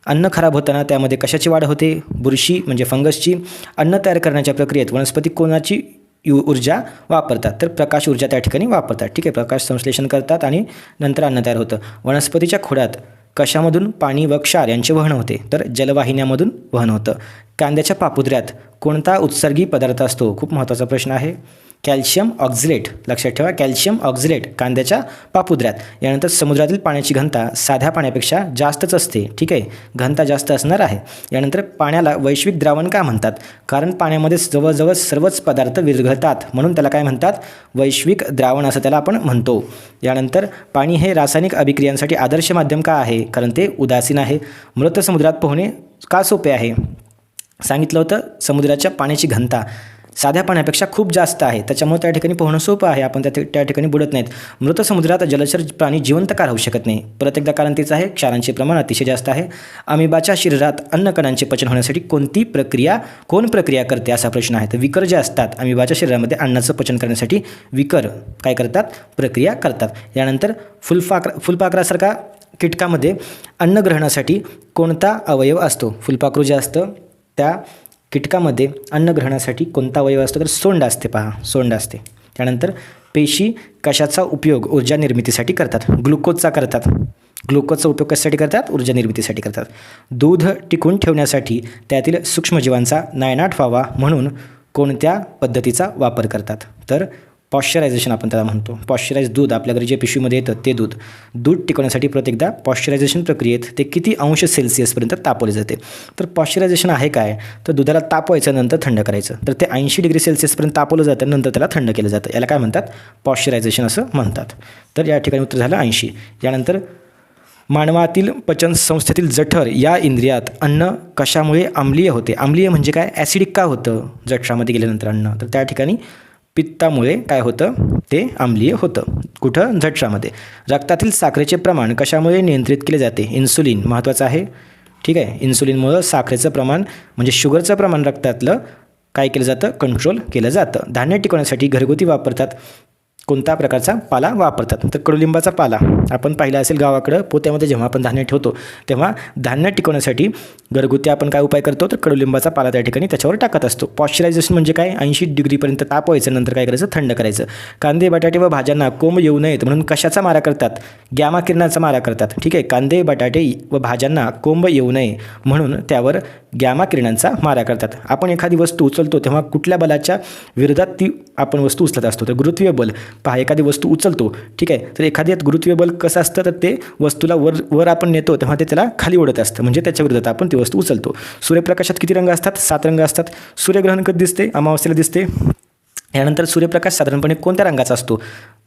अन्न खराब होताना त्यामध्ये कशाची वाढ होते? बुरशी म्हणजे फंगसची. अन्न तयार करण्याच्या प्रक्रियेत वनस्पती कोणाची ऊर्जा वापरतात? तर प्रकाश ऊर्जा त्या ठिकाणी वापरतात. ठीक आहे, प्रकाश संश्लेषण करतात आणि नंतर अन्न तयार होतं. वनस्पतीच्या खोडात कशामधून पाणी व क्षार यांचे वहन होते? तर जलवाहिन्यामधून वहन होतं. कांद्याच्या पापुद्र्यात कोणता उत्सर्गी पदार्थ असतो? खूप महत्त्वाचा प्रश्न आहे. Calcium oxalate. लक्षात ठेवा, कॅल्शियम ऑक्झलेट कांद्याच्या पापुद्र्यात. यानंतर समुद्रातील पाण्याची घनता साध्या पाण्यापेक्षा जास्तच असते. ठीक आहे, घनता जास्त असणार आहे. यानंतर पाण्याला वैश्विक द्रावण का म्हणतात? कारण पाण्यामध्ये जवळजवळ सर्वच पदार्थ विरघळतात, म्हणून त्याला काय म्हणतात? वैश्विक द्रावण असं त्याला आपण म्हणतो. यानंतर पाणी हे रासायनिक अभिक्रियांसाठी आदर्श माध्यम का आहे? कारण ते उदासीन आहे. मृत समुद्रात पोहणे का सोपे आहे? सांगितलं होतं, समुद्राच्या पाण्याची घनता साध्या पाण्यापेक्षा खूप जास्त आहे, त्याच्यामुळे त्या ठिकाणी पोहणं सोपं आहे, आपण त्या ठिकाणी बुडत नाहीत. मृत समुद्रात जलचर प्राणी जिवंत का राहू शकत नाही? परत एकदा कारण तेच आहे, क्षारांचे प्रमाण अतिशय जास्त आहे. अमिबाच्या शरीरात अन्नकणांचे पचन होण्यासाठी कोण प्रक्रिया करते असा प्रश्न आहे. तर विकर जे असतात अमिबाच्या शरीरामध्ये अन्नाचं पचन करण्यासाठी विकर काय करतात? प्रक्रिया करतात. यानंतर फुलपाखरासारखा कीटकामध्ये अन्न ग्रहणासाठी कोणता अवयव असतो? फुलपाखरू जे असतं त्या कीटकामध्ये अन्न ग्रहणासाठी कोणता अवयव असतो? तर सोंड असते. पहा, सोंड असते. त्यानंतर पेशी कशाचा उपयोग ऊर्जा निर्मितीसाठी करतात? ग्लुकोजचा करतात. ग्लुकोजचा उपयोग कशासाठी करतात? ऊर्जा निर्मितीसाठी करतात. दूध टिकून ठेवण्यासाठी त्यातील सूक्ष्मजीवांचा नायनाट व्हावा म्हणून कोणत्या पद्धतीचा वापर करतात? तर पॉश्चरायझेशन आपण त्याला म्हणतो. पॉश्चराइज दूध आपल्या घरी जे पिशवीमध्ये येतं ते दूध टिकवण्यासाठी प्रत्येकदा पॉश्चरायझेशन प्रक्रियेत ते किती अंश सेल्सिअसपर्यंत तापवले जाते? तर पॉश्चरायझेशन आहे काय? तर दुधाला तापवायचं नंतर थंड करायचं. तर ते 80 डिग्री सेल्सिअसपर्यंत तापवलं जातं, नंतर त्याला थंड केलं जातं. याला काय म्हणतात? पॉश्चरायझेशन असं म्हणतात. तर या ठिकाणी उत्तर झालं 80. यानंतर मानवातील पचन संस्थेतील जठर या इंद्रियात अन्न कशामुळे आम्लीय होते? आम्लीय म्हणजे काय? ॲसिडिक का होतं जठरामध्ये गेल्यानंतर अन्न? तर त्या ठिकाणी पित्तामुळे काय होतं? ते आम्लीय होतं. कुठं? जठरामध्ये. रक्तातील साखरेचे प्रमाण कशामुळे नियंत्रित केले जाते? इन्सुलिन महत्त्वाचं आहे. ठीक आहे, इन्सुलिनमुळं साखरेचं प्रमाण म्हणजे शुगरचं प्रमाण रक्तातलं काय केलं जातं? कंट्रोल केलं जातं. धान्य टिकवण्यासाठी घरगुती वापरतात कोणत्या प्रकारचा पाला वापरतात? तर कडुलिंबाचा पाला आपण पाहिला असेल गावाकडं पोत्यामध्ये जेव्हा आपण धान्य ठेवतो तेव्हा धान्य टिकवण्यासाठी घरगुती आपण काय उपाय करतो? तर कडुलिंबाचा पाला त्या ठिकाणी त्याच्यावर टाकत असतो. पॉश्चरायझेशन म्हणजे काय? 80 डिग्रीपर्यंत तापवायचं, नंतर काय करायचं? थंड करायचं. कांदे बटाटे व भाज्यांना कोंब येऊ नयेत म्हणून कशाचा मारा करतात? गॅमा किरणाचा मारा करतात. ठीक आहे, कांदे बटाटे व भाज्यांना कोंब येऊ नये म्हणून त्यावर गॅमा किरणांचा मारा करतात. आपण एखादी वस्तू उचलतो तेव्हा कुठल्या बलाच्या विरोधात ती आपण वस्तू उचलत असतो? तर गुरुत्वीय बल. पहा, एखादी वस्तू उचलतो, ठीक आहे, तर एखाद्यात गुरुत्वीय बल कसं असतं? तर ते वस्तूला वर आपण नेतो तेव्हा ते त्याला खाली ओढत असतं, म्हणजे त्याच्या विरोधात आपण ती वस्तू उचलतो. सूर्यप्रकाशात किती रंग असतात? 7 रंग असतात. सूर्यग्रहण कधी दिसते? अमावास्येला दिसते. यानंतर सूर्यप्रकाश साधारणपणे कोणत्या रंगाचा असतो?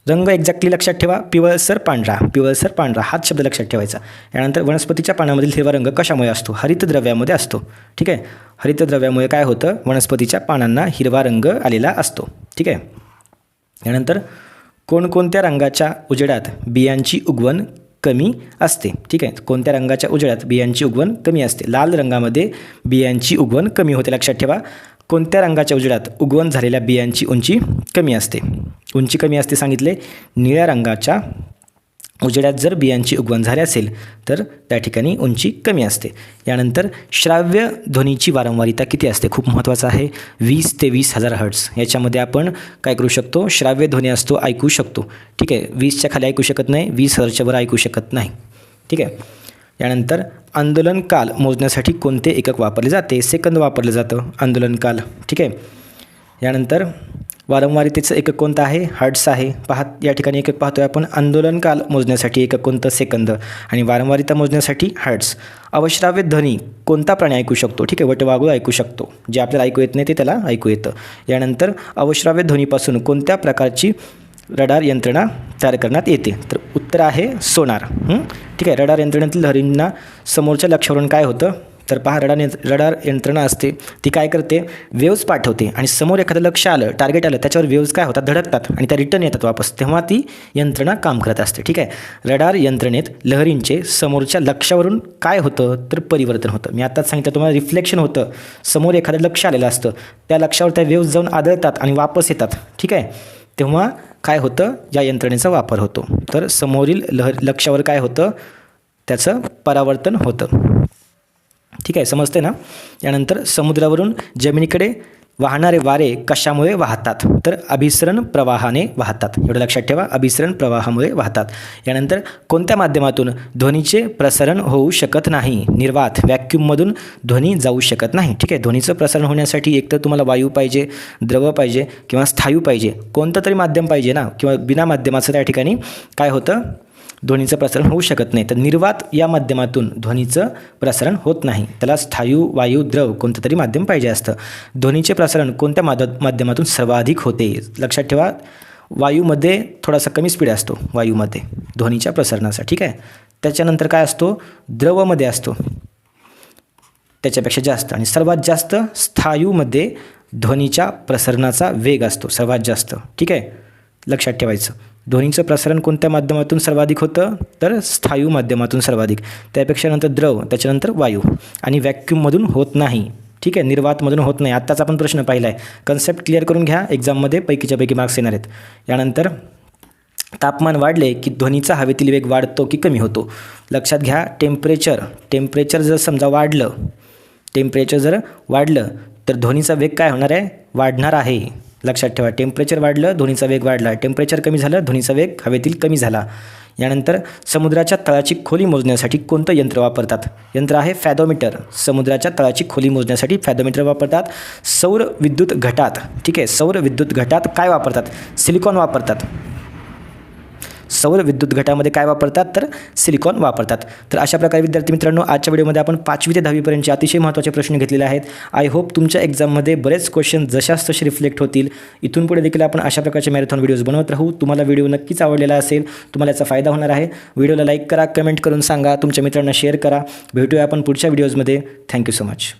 रंग एक्झॅक्टली लक्षात ठेवा. पिवळसर पांढरा. पिवळसर पांढरा हाच शब्द लक्षात ठेवायचा. यानंतर वनस्पतीच्या पानामधील हिरवा रंग कशामुळे असतो? हरितद्रव्यामध्ये असतो. ठीक आहे, हरितद्रव्यामुळे काय होतं? वनस्पतीच्या पानांना हिरवा रंग आलेला असतो. ठीक आहे. यानंतर कोणकोणत्या रंगाच्या उजेडात बियांची उगवण कमी असते? ठीक आहे, कोणत्या रंगाच्या उजेडात बियांची उगवण कमी असते? लाल रंगामध्ये बियांची उगवण कमी होते. लक्षात ठेवा. कोणत्या रंगाच्या उजेडात उगवण झालेल्या बियांची उंची कमी असते? उंची कमी असते सांगितले. निळ्या रंगाच्या उजेडात जर बियांची उगवण झाली असेल तर त्या ठिकाणी उंची कमी असते. यानंतर श्राव्य ध्वनीची वारंवारिता किती असते? खूप महत्त्वाचं आहे. 20 ते 20,000 हर्ट्झ. याच्यामध्ये आपण काय करू शकतो? श्राव्य ध्वनी असतो, ऐकू शकतो. ठीक आहे, 20च्या खाली ऐकू शकत नाही, 20 हर्ट्झच्या वर ऐकू शकत नाही. ठीक आहे. यानंतर आंदोलनकाल मोजण्यासाठी कोणते एकक वापरले जाते? सेकंद वापरलं जातं आंदोलनकाल. ठीक आहे. यानंतर वारंवारितेचं एकक कोणतं आहे? हर्ट्झ आहे. या ठिकाणी एकक पाहतोय आपण. आंदोलनकाल मोजण्यासाठी एकक कोणतं? सेकंद. आणि वारंवारिता मोजण्यासाठी हर्ट्झ. अवश्राव्य ध्वनी कोणता प्राणी ऐकू शकतो? ठीक आहे, वटवाघूळ ऐकू शकतो. जे आपल्याला ऐकू येत नाही ते त्याला ऐकू येतं. यानंतर अवश्राव्य ध्वनीपासून कोणत्या प्रकारची रडार यंत्रणा तयार करण्यात येते? तर उत्तर आहे सोनार. ठीक आहे, रडार यंत्रणेतील लहरींना समोरच्या लक्ष्यावरून काय होतं? तर पहा, रडार यंत्रणा असते ती काय करते? वेव्ज पाठवते आणि समोर एखादं लक्ष आलं, टार्गेट आलं, त्याच्यावर वेव्ज काय होतात? धडकतात आणि त्या रिटर्न येतात वापस, तेव्हा ती यंत्रणा काम करत असते. ठीक आहे. रडार यंत्रणेत लहरींचे समोरच्या लक्ष्यावरून काय होतं? तर परिवर्तन होतं. मी आत्ताच सांगितलं तुम्हाला, रिफ्लेक्शन होतं. समोर एखादं लक्ष आलेलं असतं, त्या लक्ष्यावर त्या वेव्ज जाऊन आदळतात आणि वापस येतात. ठीक आहे, तेव्हा काय होतं? या यंत्रणेचा वापर होतो. तर समोरील लक्ष्यावर काय होतं? त्याचं परावर्तन होतं. ठीक आहे, समजते ना. यानंतर समुद्रावरून जमिनीकडे वाहणारे वारे कशामुळे वाहतात? तर अभिसरण प्रवाहाने वाहतात. एवढं लक्षात ठेवा, अभिसरण प्रवाहामुळे वाहतात. यानंतर कोणत्या माध्यमातून ध्वनीचे प्रसारण होऊ शकत नाही? निर्वात, व्हॅक्यूममधून ध्वनी जाऊ शकत नाही. ठीक आहे, ध्वनीचं प्रसारण होण्यासाठी एकतर तुम्हाला वायू पाहिजे, द्रव पाहिजे किंवा स्थायू पाहिजे, कोणतं तरी माध्यम पाहिजे ना, किंवा बिना माध्यमाचं त्या ठिकाणी काय होतं? ध्वनीचं प्रसारण होऊ शकत नाही. तर निर्वात या माध्यमातून ध्वनीचं प्रसारण होत नाही. त्याला स्थायू, वायू, द्रव कोणतं तरी माध्यम पाहिजे असतं. ध्वनीचे प्रसारण कोणत्या माध्यमातून सर्वाधिक होते? लक्षात ठेवा, वायूमध्ये थोडासा कमी स्पीड असतो वायूमध्ये ध्वनीच्या प्रसारणाचा. ठीक आहे. त्याच्यानंतर काय असतो? द्रवमध्ये असतो त्याच्यापेक्षा जास्त, आणि सर्वात जास्त स्थायूमध्ये ध्वनीच्या प्रसारणाचा वेग असतो सर्वात जास्त. ठीक आहे, लक्षात ठेवायचं. ध्वनीचं प्रसारण कोणत्या माध्यमातून सर्वाधिक होतं? तर स्थायू माध्यमातून सर्वाधिक, त्यापेक्षा नंतर द्रव, त्याच्यानंतर वायू, आणि व्हॅक्यूममधून होत नाही. ठीक आहे, निर्वातमधून होत नाही. आत्ताच आपण प्रश्न पाहिला आहे. कन्सेप्ट क्लिअर करून घ्या, एक्झाममध्ये पैकीच्या पैकी मार्क्स येणार आहेत. यानंतर तापमान वाढले की ध्वनीचा हवेतील वेग वाढतो की कमी होतो? लक्षात घ्या, टेम्परेचर जर समजा वाढलं तर ध्वनीचा वेग काय होणार आहे? वाढणार आहे. लक्षात ठेवा, टेम्परेचर वाढलं ध्वनीचा वेग वाढला, टेम्परेचर कमी झालं ध्वनीचा वेग हवेतील कमी झाला. यानंतर समुद्राच्या तळाची खोली मोजण्यासाठी कोणतं यंत्र वापरतात? यंत्र आहे फॅथोमीटर. समुद्राच्या तळाची खोली मोजण्यासाठी फॅथोमीटर वापरतात. सौर विद्युत घटात, ठीक आहे, सौर विद्युत घटात काय वापरतात? सिलिकॉन वापरतात. सौर विद्युत घटामध्ये काय वापरतात? तर सिलिकॉन वापरतात. तर अशा प्रकारे विद्यार्थी मित्रांनो, आजच्या व्हिडिओमध्ये आपण 5वी ते 10वी पर्यंतचे अतिशय महत्त्वाचे प्रश्न घेतलेले आहेत. आय होप तुमच्या एक्झाममध्ये बरेच क्वेश्चन जशास तसे रिफ्लेक्ट होतील. इथून पुढे देखील आपण अशा प्रकारचे मॅरेथॉन व्हिडिओज बनवत राहू. तुम्हाला व्हिडिओ नक्कीच आवडलेला असेल, तुम्हाला याचा फायदा होणार आहे. व्हिडिओला लाईक करा, कमेंट करून सांगा, तुमच्या मित्रांना शेअर करा. भेटूया आपण पुढच्या व्हिडिओजमध्ये. Thank you so much.